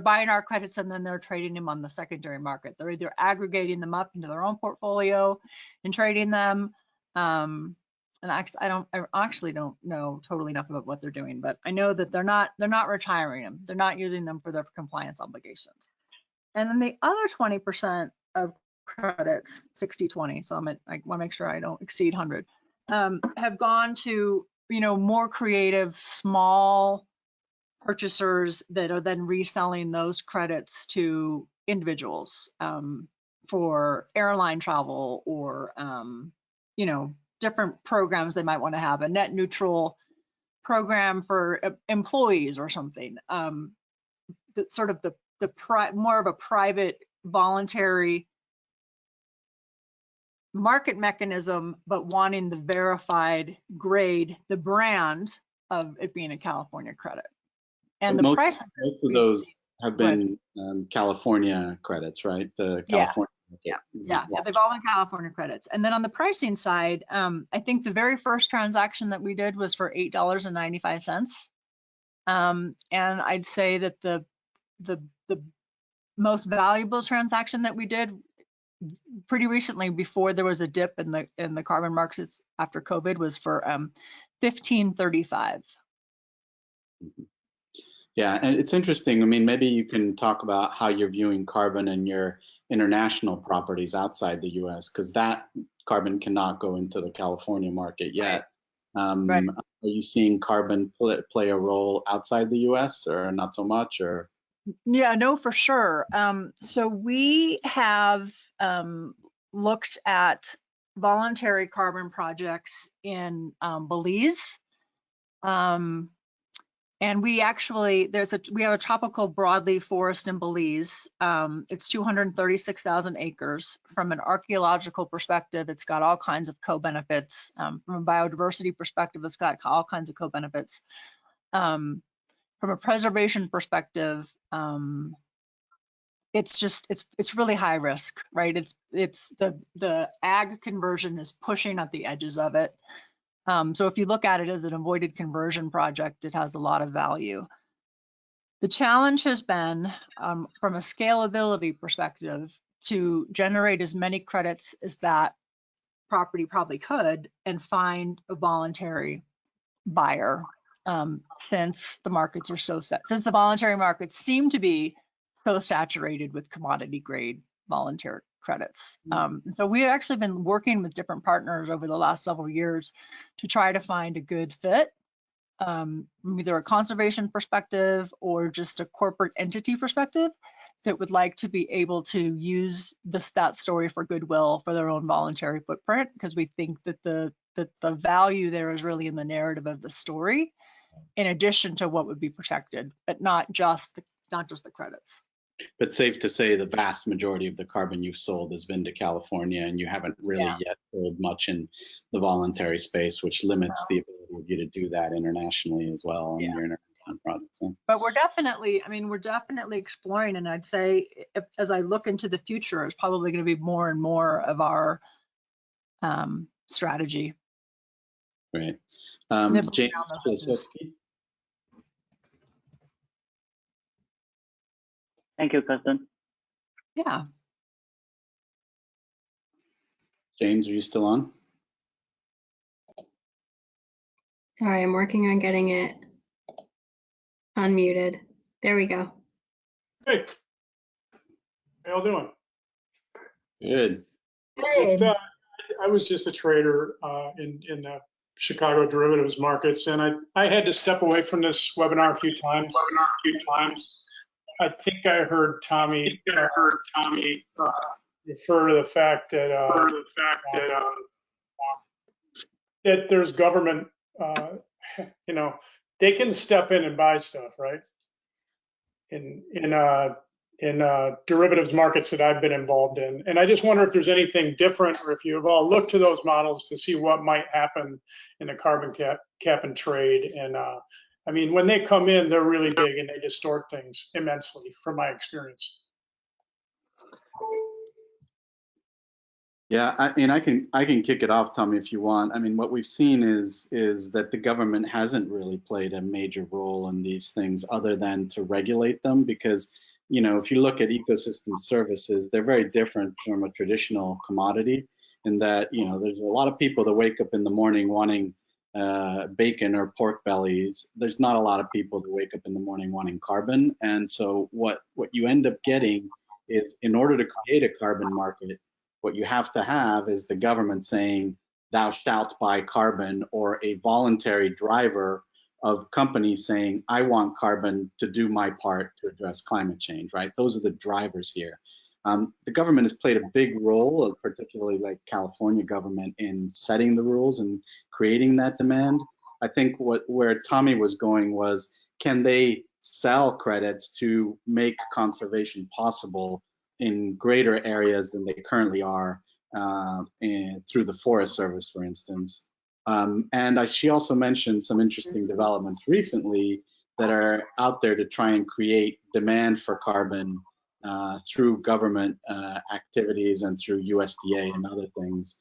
buying our credits and then they're trading them on the secondary market. They're either aggregating them up into their own portfolio and trading them. And I actually don't know totally enough about what they're doing, but I know that they're not retiring them. They're not using them for their compliance obligations. And then the other 20% of credits, 60-20, so I want to make sure I don't exceed 100, have gone to more creative small purchasers that are then reselling those credits to individuals for airline travel or different programs they might want to have, a net neutral program for employees or something. That sort of more of a private voluntary market mechanism, but wanting the verified grade, the brand of it being a California credit. And the price. Most of those have been California credits, right? The California. Yeah, they've all been California credits. And then on the pricing side, I think the very first transaction that we did was for $8.95. And I'd say that the most valuable transaction that we did pretty recently, before there was a dip in the carbon markets after COVID, was for $15.35. Yeah, and it's interesting. I mean, maybe you can talk about how you're viewing carbon in your international properties outside the U.S., because that carbon cannot go into the California market yet. Right. Are you seeing carbon play a role outside the U.S. or not so much? Or yeah, no, for sure. So we have looked at voluntary carbon projects in Belize. And we actually, we have a tropical broadleaf forest in Belize. It's 236,000 acres. From an archaeological perspective, it's got all kinds of co-benefits. From a biodiversity perspective, it's got all kinds of co-benefits. From a preservation perspective, it's really high risk, right? It's the ag conversion is pushing at the edges of it. So if you look at it as an avoided conversion project, it has a lot of value. The challenge has been, from a scalability perspective, to generate as many credits as that property probably could and find a voluntary buyer, since the markets are since the voluntary markets seem to be so saturated with commodity grade voluntary credits. So we've actually been working with different partners over the last several years to try to find a good fit, either a conservation perspective or just a corporate entity perspective that would like to be able to use that story for goodwill for their own voluntary footprint, because we think that the value there is really in the narrative of the story, in addition to what would be protected, but not just the credits. But safe to say the vast majority of the carbon you've sold has been to California, and you haven't really yet sold much in the voluntary space, which limits the ability of you to do that internationally as well in your international projects. But we're definitely exploring, and I'd say as I look into the future, it's probably going to be more and more of our strategy. Great. James Pilsudski. Thank you, Kaarsten. Yeah. James, are you still on? Sorry, I'm working on getting it unmuted. There we go. Hey, how y'all doing? Good. It's I was just a trader in the Chicago derivatives markets, and I had to step away from this webinar a few times. I think I heard Tommie refer to the fact that there's government, you know, they can step in and buy stuff, right? In derivatives markets that I've been involved in. And I just wonder if there's anything different, or if you've all looked to those models to see what might happen in the carbon cap and trade. And I mean, when they come in, they're really big and they distort things immensely from my experience. Yeah, I mean, I can kick it off, Tommie, if you want. I mean, what we've seen is that the government hasn't really played a major role in these things other than to regulate them, because, you know, if you look at ecosystem services, they're very different from a traditional commodity in that, you know, there's a lot of people that wake up in the morning wanting bacon or pork bellies. There's not a lot of people that wake up in the morning wanting carbon. And so what you end up getting is, in order to create a carbon market, what you have to have is the government saying, thou shalt buy carbon, or a voluntary driver of companies saying, I want carbon to do my part to address climate change, right? Those are the drivers here. The government has played a big role, particularly like California government, in setting the rules and creating that demand. I think where Tommie was going was, can they sell credits to make conservation possible in greater areas than they currently are, through the Forest Service, for instance. And she also mentioned some interesting developments recently that are out there to try and create demand for carbon through government activities and through USDA and other things.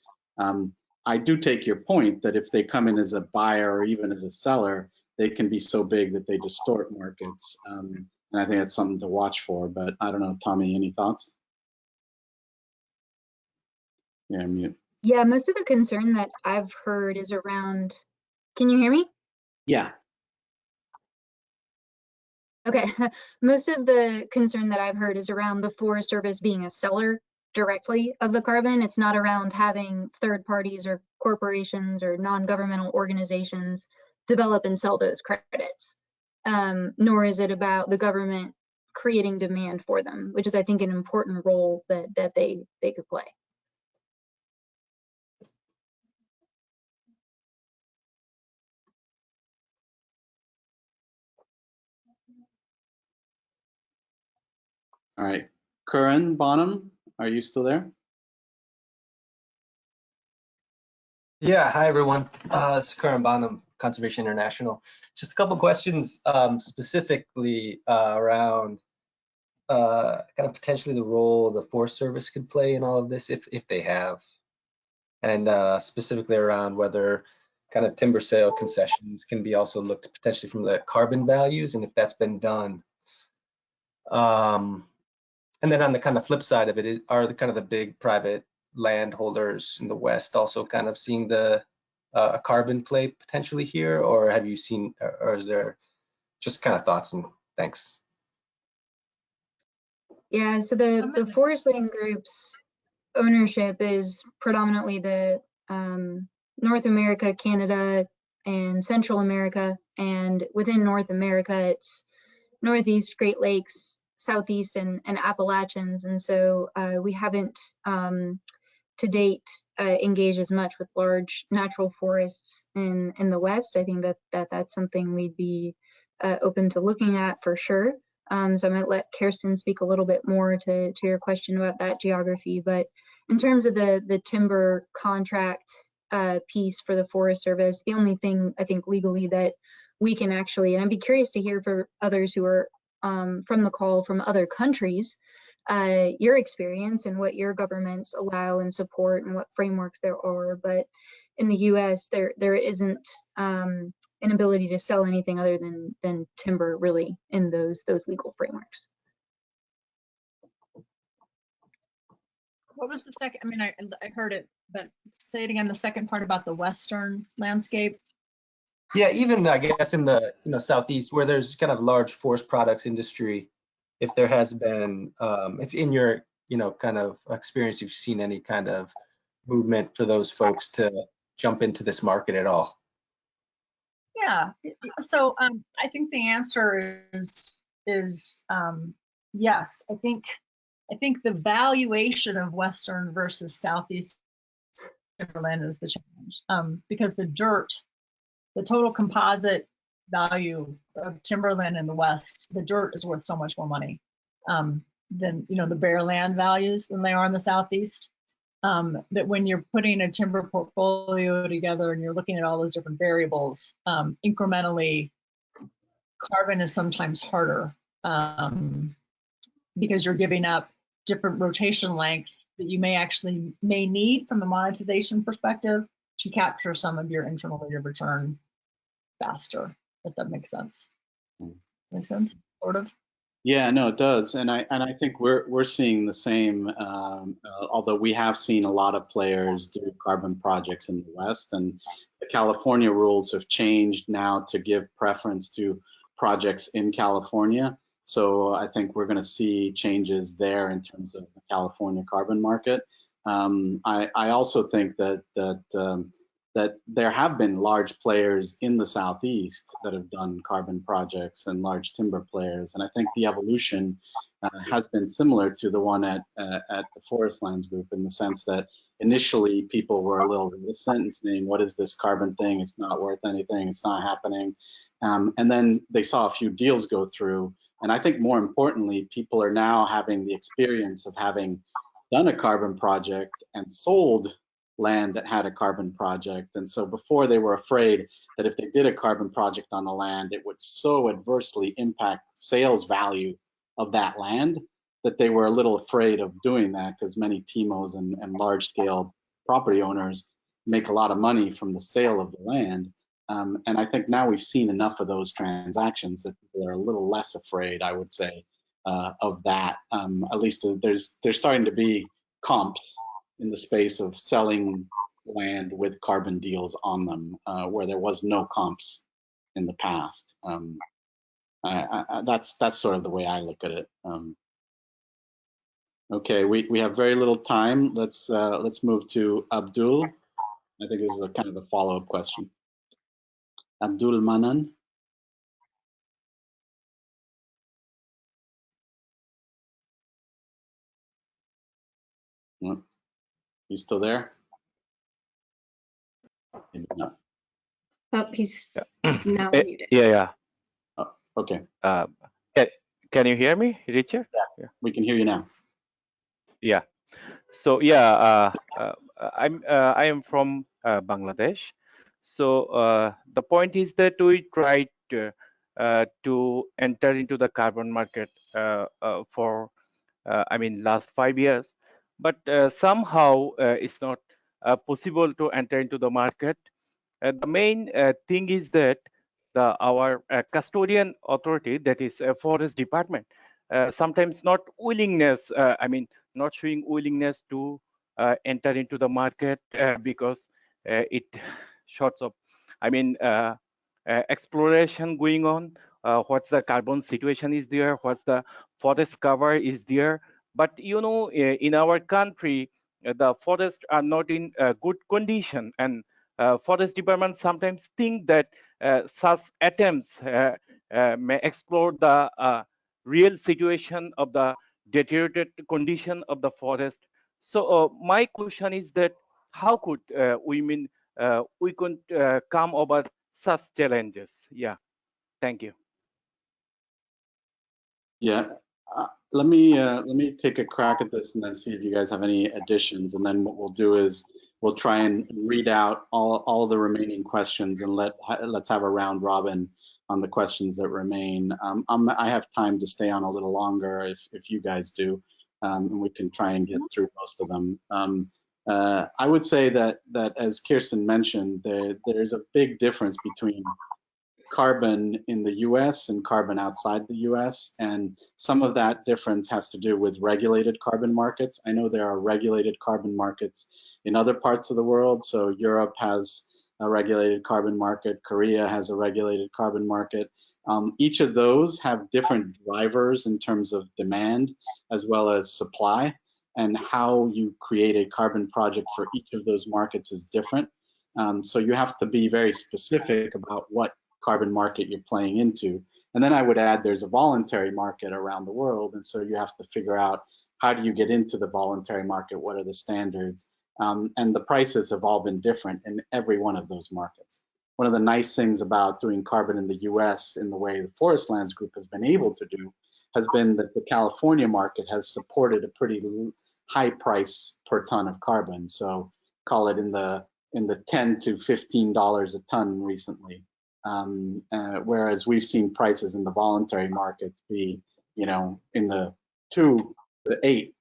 I do take your point that if they come in as a buyer or even as a seller, they can be so big that they distort markets. And I think that's something to watch for, but I don't know, Tommie, any thoughts? Yeah, mute. Yeah, most of the concern that I've heard is around, can you hear me? Yeah. Okay, most of the concern that I've heard is around the Forest Service being a seller directly of the carbon. It's not around having third parties or corporations or non-governmental organizations develop and sell those credits, nor is it about the government creating demand for them, which is, I think, an important role that they could play. All right. Curran Bonham, are you still there? Yeah, hi everyone. This is Curran Bonham, Conservation International. Just a couple questions specifically around kind of potentially the role the Forest Service could play in all of this, if they have, and specifically around whether kind of timber sale concessions can be also looked potentially from the carbon values, and if that's been done. And then on the kind of flip side of it, are the kind of the big private landholders in the West also kind of seeing the carbon play potentially here, or have you seen, or is there just kind of thoughts and thanks? Yeah, so the Forestland Group's ownership is predominantly the North America, Canada, and Central America. And within North America, it's Northeast, Great Lakes, Southeast, and Appalachians. And so we haven't to date engaged as much with large natural forests in the West. I think that's something we'd be open to looking at for sure. So I might let Kaarsten speak a little bit more to your question about that geography. But in terms of the timber contract piece for the Forest Service, the only thing I think legally that we can actually, and I'd be curious to hear for others who are from the call from other countries, your experience and what your governments allow and support and what frameworks there are. But in the US, there isn't an ability to sell anything other than timber really in those legal frameworks. What was the second? I mean, I heard it, but say it again. The second part about the Western landscape. Yeah, even I guess in the southeast where there's kind of large forest products industry, if there has been, if in your kind of experience you've seen any kind of movement for those folks to jump into this market at all. Yeah. So I think the answer is yes. I think the valuation of Western versus Southeast timberland is the challenge, because the total composite value of timberland in the West, the dirt is worth so much more money than the bare land values than they are in the Southeast. That when you're putting a timber portfolio together and you're looking at all those different variables, incrementally, carbon is sometimes harder because you're giving up different rotation lengths that you may need from a monetization perspective to capture some of your internal rate of return faster, if that makes sense. Makes sense, sort of? Yeah, no, it does, and I think we're seeing the same. Although we have seen a lot of players do carbon projects in the West, and the California rules have changed now to give preference to projects in California. So I think we're going to see changes there in terms of the California carbon market. I also think that there have been large players in the Southeast that have done carbon projects and large timber players. And I think the evolution has been similar to the one at the Forestland Group, in the sense that initially people were a little reticent and saying, what is this carbon thing? It's not worth anything. It's not happening. And then they saw a few deals go through. And I think more importantly, people are now having the experience of having done a carbon project and sold land that had a carbon project. And so before, they were afraid that if they did a carbon project on the land, it would so adversely impact sales value of that land that they were a little afraid of doing that, because many TIMOs and large scale property owners make a lot of money from the sale of the land. And I think now we've seen enough of those transactions that people are a little less afraid, I would say, of that. At least there's starting to be comps in the space of selling land with carbon deals on them, where there was no comps in the past. That's sort of the way I look at it. Okay, we have very little time. Let's move to Abdul. I think this is a kind of a follow-up question. Abdul Manan. You still there? Maybe not. Oh, he's now muted. Yeah. Oh, okay. Can you hear me, Richard? Yeah, we can hear you now. Yeah. So yeah, I am from Bangladesh. So the point is that we tried to enter into the carbon market for last 5 years, but somehow it's not possible to enter into the market. The main thing is that our custodian authority, that is forest department, sometimes not showing willingness to enter into the market because it sorts of exploration going on. What's the carbon situation is there, what's the forest cover is there, but in our country the forests are not in good condition, and forest department sometimes think that such attempts may explore the real situation of the deteriorated condition of the forest. So my question is that how could we could come over such challenges? Yeah, thank you. Yeah, let me take a crack at this and then see if you guys have any additions, and then what we'll do is we'll try and read out all the remaining questions, and let's have a round robin on the questions that remain. I have time to stay on a little longer if you guys do, and we can try and get through most of them. I would say that as Kaarsten mentioned, there's a big difference between carbon in the US and carbon outside the US. And some of that difference has to do with regulated carbon markets. I know there are regulated carbon markets in other parts of the world. So Europe has a regulated carbon market, Korea has a regulated carbon market. Each of those have different drivers in terms of demand as well as supply, and how you create a carbon project for each of those markets is different. So you have to be very specific about what carbon market you're playing into. And then I would add there's a voluntary market around the world, and so you have to figure out how do you get into the voluntary market, what are the standards, and the prices have all been different in every one of those markets. One of the nice things about doing carbon in the US in the way the Forestlands Group has been able to do has been that the California market has supported a pretty high price per ton of carbon. So call it in the $10 to $15 a ton recently. Whereas we've seen prices in the voluntary markets be, in the $2 to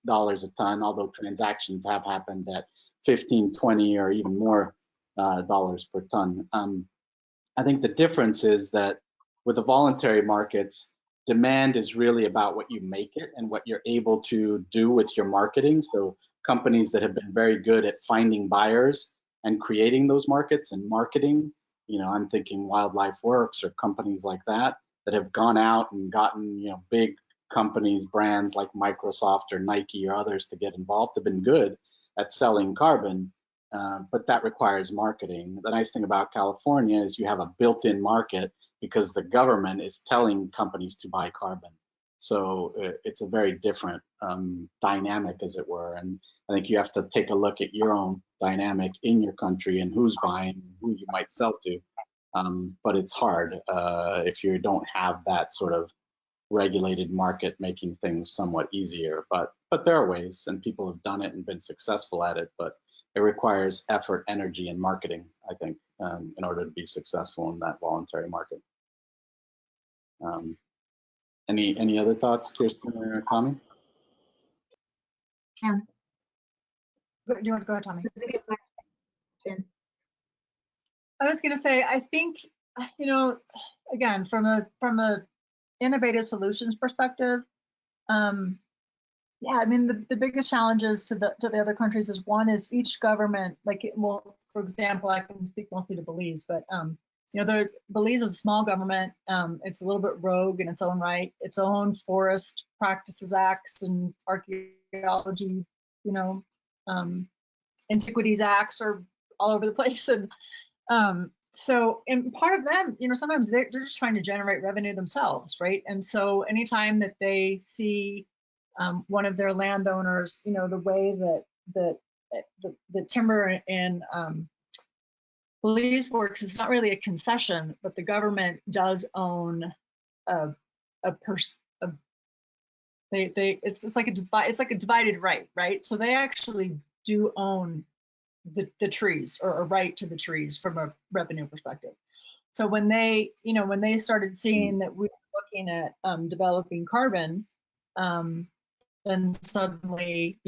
$8 a ton, although transactions have happened at 15, 20, or even more dollars per ton. I think the difference is that with the voluntary markets, demand is really about what you make it and what you're able to do with your marketing. So companies that have been very good at finding buyers and creating those markets and marketing, I'm thinking Wildlife Works or companies like that have gone out and gotten, big companies, brands like Microsoft or Nike or others to get involved, have been good at selling carbon, but that requires marketing. The nice thing about California is you have a built-in market because the government is telling companies to buy carbon. So it's a very different dynamic, as it were. And I think you have to take a look at your own dynamic in your country and who's buying, who you might sell to. But it's hard if you don't have that sort of regulated market making things somewhat easier. But there are ways, and people have done it and been successful at it. But it requires effort, energy, and marketing, I think, in order to be successful in that voluntary market. Any other thoughts, Kaarsten or Tommie? Yeah. Do you want to go ahead, Tommie? I I was going to say, I think, again, from a innovative solutions perspective, yeah, I mean, the biggest challenges to the other countries is, one is each government, for example, I can speak mostly to Belize, but Belize is a small government. It's a little bit rogue in its own right. Its own forest practices acts and archaeology, antiquities acts are all over the place. And part of them, sometimes they're just trying to generate revenue themselves, right? And so anytime that they see one of their landowners, the way that the timber in Belize works, it's not really a concession, but the government does own it's like a divided right? So they actually do own the trees, or a right to the trees from a revenue perspective. So when they started seeing that we were looking at developing carbon, then suddenly,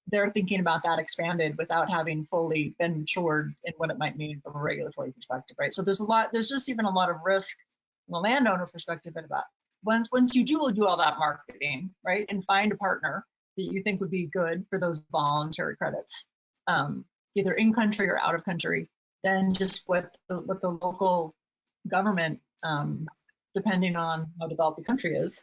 they're thinking about that expanded without having fully been matured in what it might mean from a regulatory perspective, right? So there's just even a lot of risk from a landowner perspective about once you do all that marketing, right, and find a partner that you think would be good for those voluntary credits, either in country or out of country, then just what the local government, depending on how developed the country is,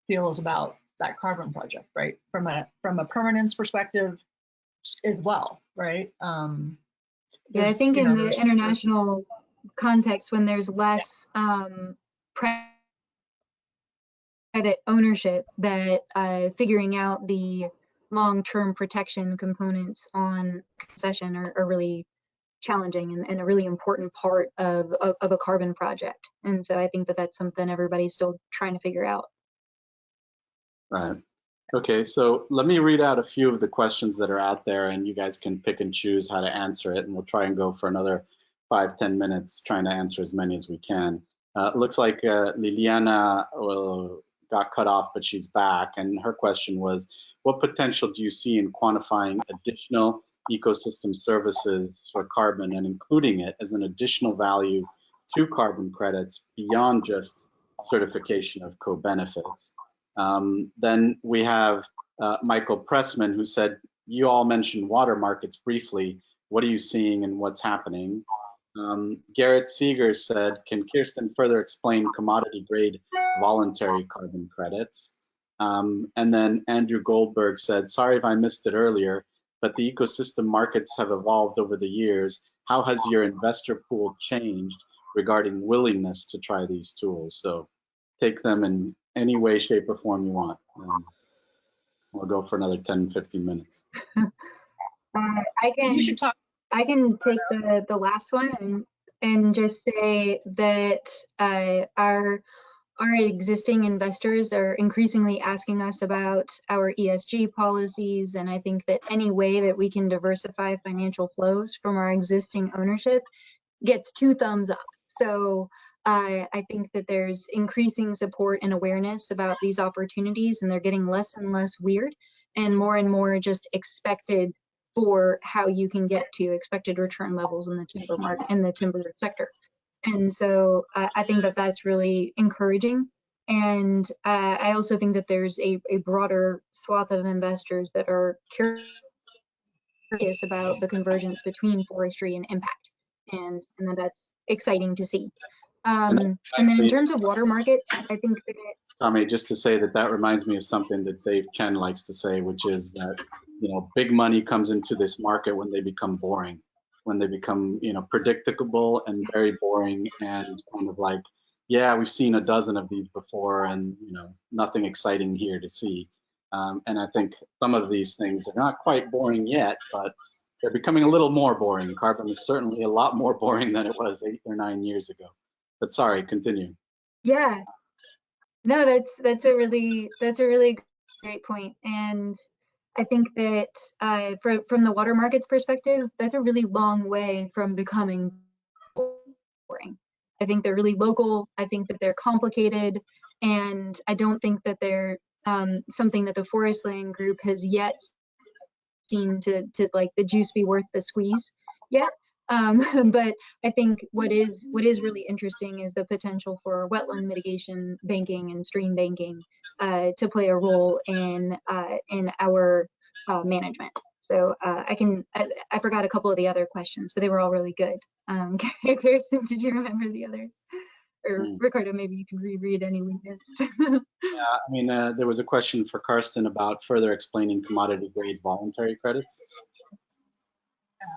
feels about that carbon project, right? From a permanence perspective as well, right? Yeah, I think in the international context, when there's less private ownership, that figuring out the long-term protection components on concession are really challenging and a really important part of a carbon project. And so I think that's something everybody's still trying to figure out. Right. Okay, so let me read out a few of the questions that are out there, and you guys can pick and choose how to answer it, and we'll try and go for another 5-10 minutes trying to answer as many as we can. It looks like Liliana got cut off, but she's back, and her question was, what potential do you see in quantifying additional ecosystem services for carbon and including it as an additional value to carbon credits beyond just certification of co-benefits. Then we have Michael Pressman, who said, you all mentioned water markets briefly. What are you seeing and what's happening? Garrett Seeger said, can Kaarsten further explain commodity grade voluntary carbon credits? And then Andrew Goldberg said, sorry if I missed it earlier, but the ecosystem markets have evolved over the years. How has your investor pool changed regarding willingness to try these tools? So take them in any way, shape, or form you want. We'll go for another 10, 15 minutes. You should talk. I can take the last one and just say that our existing investors are increasingly asking us about our ESG policies, and I think that any way that we can diversify financial flows from our existing ownership gets 2 thumbs up. So I think that there's increasing support and awareness about these opportunities, and they're getting less and less weird and more just expected for how you can get to expected return levels in the timber market, in the timber sector. And so I think that that's really encouraging. And I also think that there's a broader swath of investors that are curious about the convergence between forestry and impact. And that's exciting to see. And then in terms of water markets, I think that Tommie, just to say that reminds me of something that Dave Chen likes to say, which is that, you know, big money comes into this market when they become boring, when they become, you know, predictable and very boring and kind of like, yeah, we've seen a dozen of these before and, you know, nothing exciting here to see. And I think some of these things are not quite boring yet, but they're becoming a little more boring. Carbon is certainly a lot more boring than it was 8 or 9 years ago. But sorry, continue. Yeah. No, that's a really great point. And I think that from the water markets perspective, that's a really long way from becoming boring. I think they're really local. I think that they're complicated, and I don't think that they're something that the Forestland Group has yet seen to like the juice be worth the squeeze yet. But I think what is really interesting is the potential for wetland mitigation banking and stream banking to play a role in our management. So I forgot a couple of the other questions, but they were all really good. Kaarsten, did you remember the others? Or Ricardo, maybe you can reread any we missed. Yeah, I mean, there was a question for Kaarsten about further explaining commodity grade voluntary credits.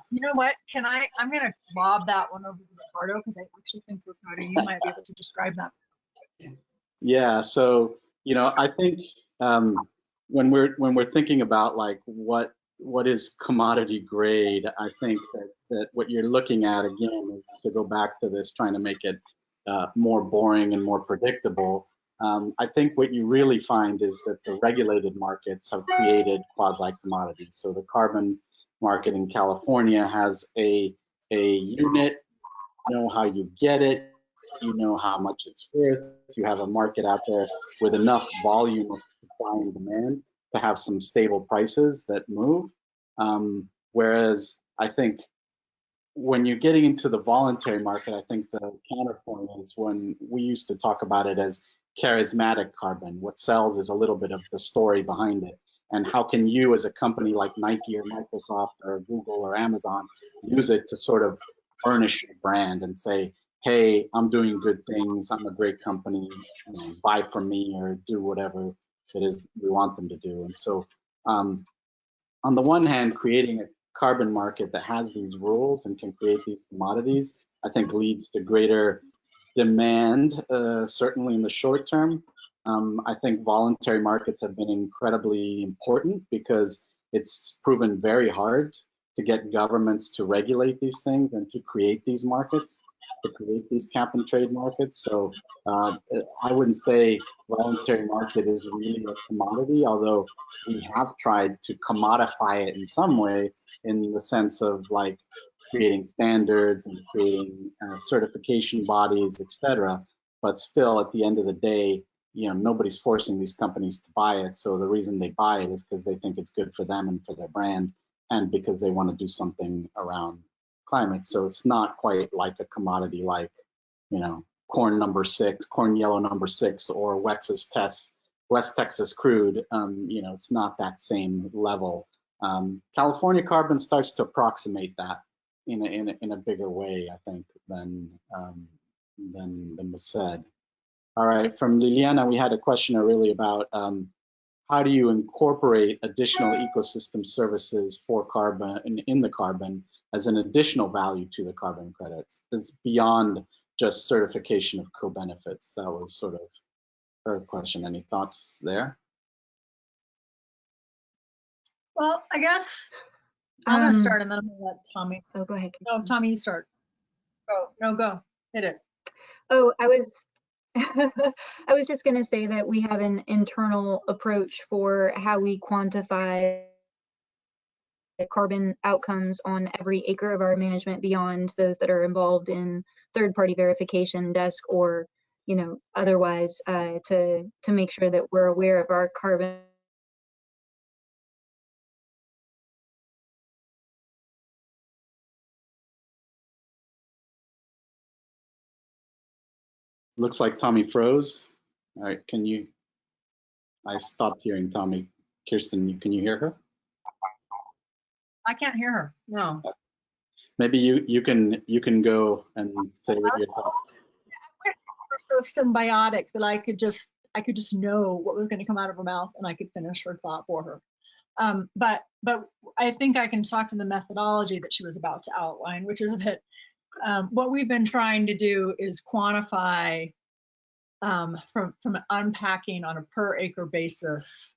You know what? I'm going to lob that one over to Ricardo because I actually think, Ricardo, you might be able to describe that. Yeah, so, you know, I think when we're thinking about like what is commodity grade, I think that what you're looking at again is to go back to this, trying to make it more boring and more predictable. I think what you really find is that the regulated markets have created quasi-commodities. So the carbon market in California has a unit, you know how you get it, you know how much it's worth, you have a market out there with enough volume of supply and demand to have some stable prices that move. Whereas I think when you're getting into the voluntary market, I think the counterpoint is when we used to talk about it as charismatic carbon. What sells is a little bit of the story behind it. And how can you as a company like Nike or Microsoft or Google or Amazon use it to sort of burnish your brand and say, hey, I'm doing good things, I'm a great company, you know, buy from me or do whatever it is we want them to do. And so on the one hand, creating a carbon market that has these rules and can create these commodities, I think leads to greater demand, certainly in the short term. I think voluntary markets have been incredibly important because it's proven very hard to get governments to regulate these things and to create these markets, to create these cap and trade markets. So I wouldn't say voluntary market is really a commodity, although we have tried to commodify it in some way in the sense of like creating standards and creating certification bodies, etc. But still, at the end of the day, you know, nobody's forcing these companies to buy it. So the reason they buy it is because they think it's good for them and for their brand, and because they want to do something around climate. So it's not quite like a commodity like corn number 6, corn yellow number 6, or West Texas crude, it's not that same level. California carbon starts to approximate that in a bigger way, I think, than was said. All right, from Liliana, we had a question really about how do you incorporate additional ecosystem services for carbon in the carbon as an additional value to the carbon credits? It's beyond just certification of co-benefits. That was sort of her question. Any thoughts there? Well, I guess I'm going to start and then I'm going to let Tommie. Oh, go ahead. No, Tommie, you start. Go. No, go. Hit it. Oh, I was I was just going to say that we have an internal approach for how we quantify the carbon outcomes on every acre of our management beyond those that are involved in third-party verification desk or, otherwise to make sure that we're aware of our carbon. Looks like Tommie froze. All right, I stopped hearing Tommie. Kaarsten, can you hear her? I can't hear her. No. Maybe you can go and say what you thought. So symbiotic that I could just know what was going to come out of her mouth and I could finish her thought for her. But I think I can talk to the methodology that she was about to outline, which is that what we've been trying to do is quantify from unpacking on a per acre basis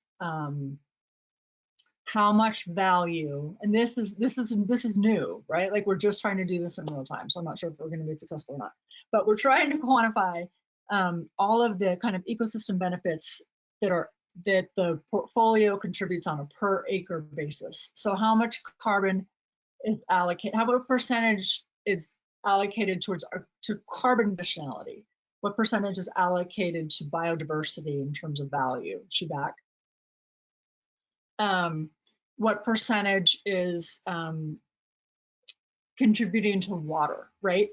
how much value, and this is new, right? Like we're just trying to do this in real time, so I'm not sure if we're going to be successful or not. But we're trying to quantify all of the kind of ecosystem benefits that the portfolio contributes on a per acre basis. So how much carbon is allocated? What percentage is allocated to carbon additionality? What percentage is allocated to biodiversity in terms of value? Shubak. What percentage is contributing to water, right?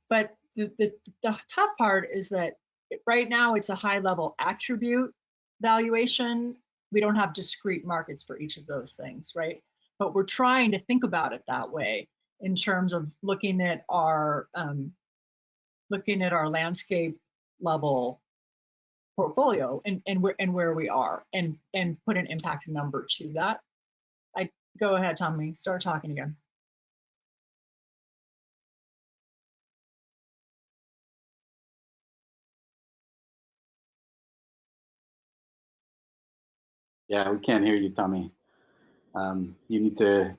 But the tough part is that right now it's a high level attribute valuation. We don't have discrete markets for each of those things, right? But we're trying to think about it that way in terms of looking at our landscape level portfolio and where we are and put an impact number to that. Go ahead, Tommie, start talking again. Yeah, we can't hear you, Tommie. You need to,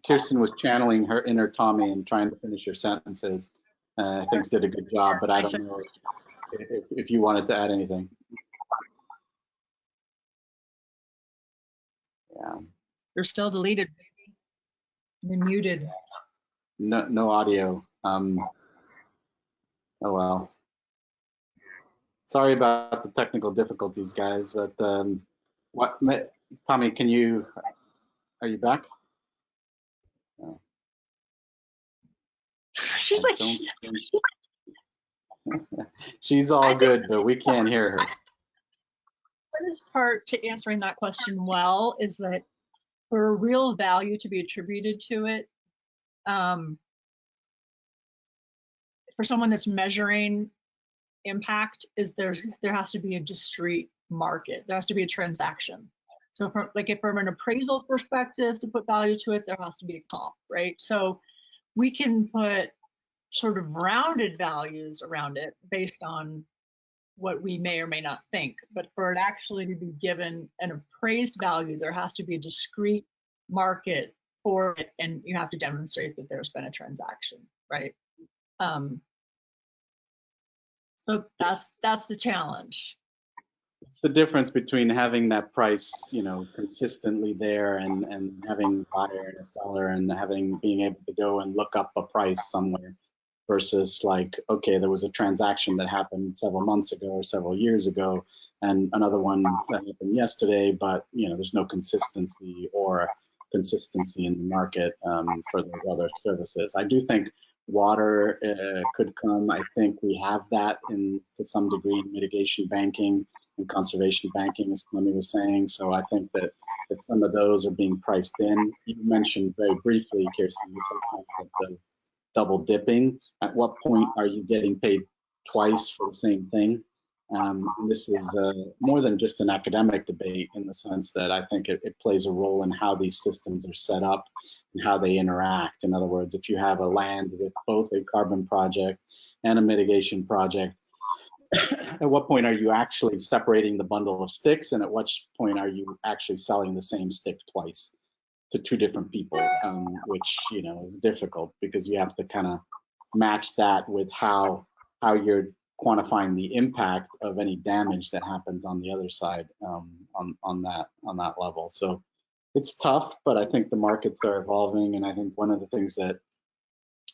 Kaarsten was channeling her inner Tommie and trying to finish your sentences. I think did a good job, but I don't know if you wanted to add anything. Yeah. You're still deleted, baby. You're muted. No audio. Oh well. Sorry about the technical difficulties, guys. But Tommie, are you back? No. She's like, she's all good, but we can't hear her. This part to answering that question well is that for a real value to be attributed to it, for someone that's measuring impact, is there has to be a discrete market. There has to be a transaction. So from an appraisal perspective, to put value to it, there has to be a comp, right? So we can put sort of rounded values around it based on what we may or may not think, but for it actually to be given an appraised value, there has to be a discrete market for it, and you have to demonstrate that there's been a transaction, right? So that's the challenge. It's the difference between having that price, consistently there and having a buyer and a seller and being able to go and look up a price somewhere versus like, okay, there was a transaction that happened several months ago or several years ago and another one that happened yesterday, but there's no consistency in the market for those other services. I do think water could come. I think we have that to some degree in mitigation banking and conservation banking, as Tommie was saying. So I think that some of those are being priced in. You mentioned very briefly, Kaarsten, this whole concept of double dipping. At what point are you getting paid twice for the same thing? This is more than just an academic debate, in the sense that I think it plays a role in how these systems are set up and how they interact. In other words, if you have a land with both a carbon project and a mitigation project, at what point are you actually separating the bundle of sticks, and at what point are you actually selling the same stick twice to two different people, which, you know, is difficult because you have to kind of match that with how you're quantifying the impact of any damage that happens on the other side, on that level. So it's tough, but I think the markets are evolving, and I think one of the things that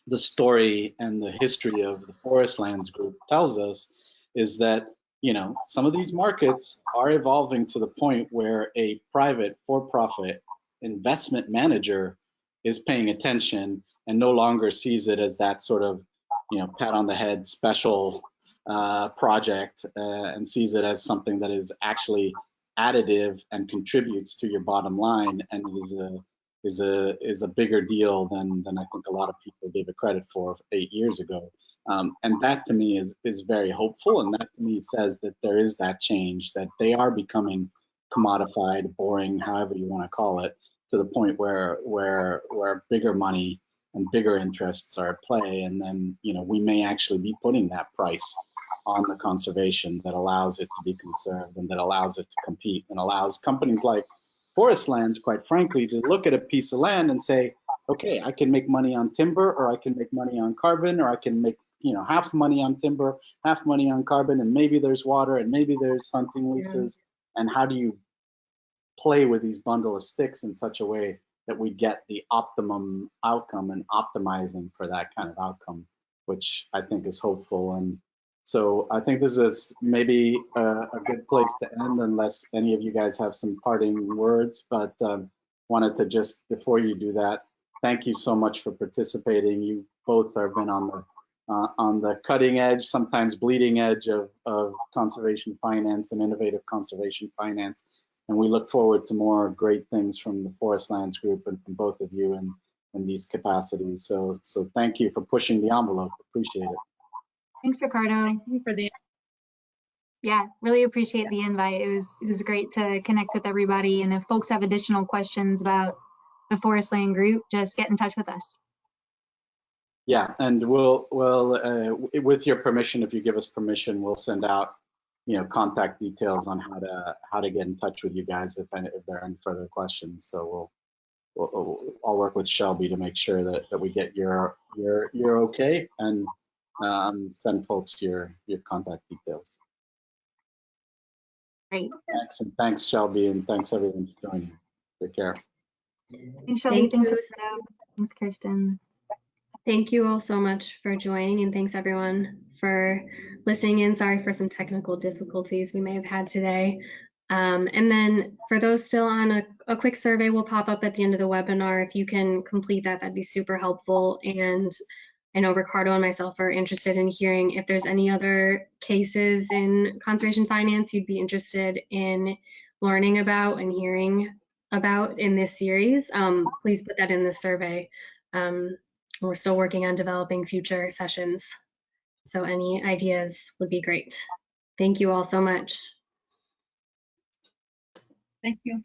the story and the history of the Forestlands Group tells us is that, you know, some of these markets are evolving to the point where a private for-profit investment manager is paying attention and no longer sees it as that sort of, you know, pat on the head special project, and sees it as something that is actually additive and contributes to your bottom line, and is a bigger deal than I think a lot of people gave it credit for 8 years ago. And that to me is very hopeful, and that to me says that there is that change, that they are becoming commodified, boring, however you want to call it, to the point where bigger money and bigger interests are at play, and then, you know, we may actually be putting that price on the conservation that allows it to be conserved and that allows it to compete and allows companies like Forestlands, quite frankly, to look at a piece of land and say, okay, I can make money on timber, or I can make money on carbon, or I can make, you know, half money on timber, half money on carbon, and maybe there's water and maybe there's hunting leases. And how do you play with these bundle of sticks in such a way that we get the optimum outcome and optimizing for that kind of outcome, which I think is hopeful. And so I think this is maybe a good place to end, unless any of you guys have some parting words, but wanted to just, before you do that, thank you so much for participating. You both have been on the cutting edge, sometimes bleeding edge of conservation finance and innovative conservation finance. And we look forward to more great things from the Forestlands Group and from both of you in these capacities. So thank you for pushing the envelope. Appreciate it. Thanks, Ricardo. Yeah, really appreciate the invite. It was great to connect with everybody. And if folks have additional questions about the Forestland Group, just get in touch with us. Yeah, and we'll with your permission, if you give us permission, we'll send out, you know, contact details on how to get in touch with you guys if there are any further questions. So I'll work with Shelby to make sure that we get your okay, and send folks your contact details. Great. Thanks, and thanks Shelby, and thanks everyone for joining. Take care. Thanks, Shelby. Thank Thanks, you. Thanks, Kaarsten. Thank you all so much for joining, and thanks everyone for listening in. Sorry for some technical difficulties we may have had today. And then for those still on, a quick survey will pop up at the end of the webinar. If you can complete that, that'd be super helpful. And I know Ricardo and myself are interested in hearing if there's any other cases in conservation finance you'd be interested in learning about and hearing about in this series. Please put that in the survey. We're still working on developing future sessions, so any ideas would be great. Thank you all so much. Thank you.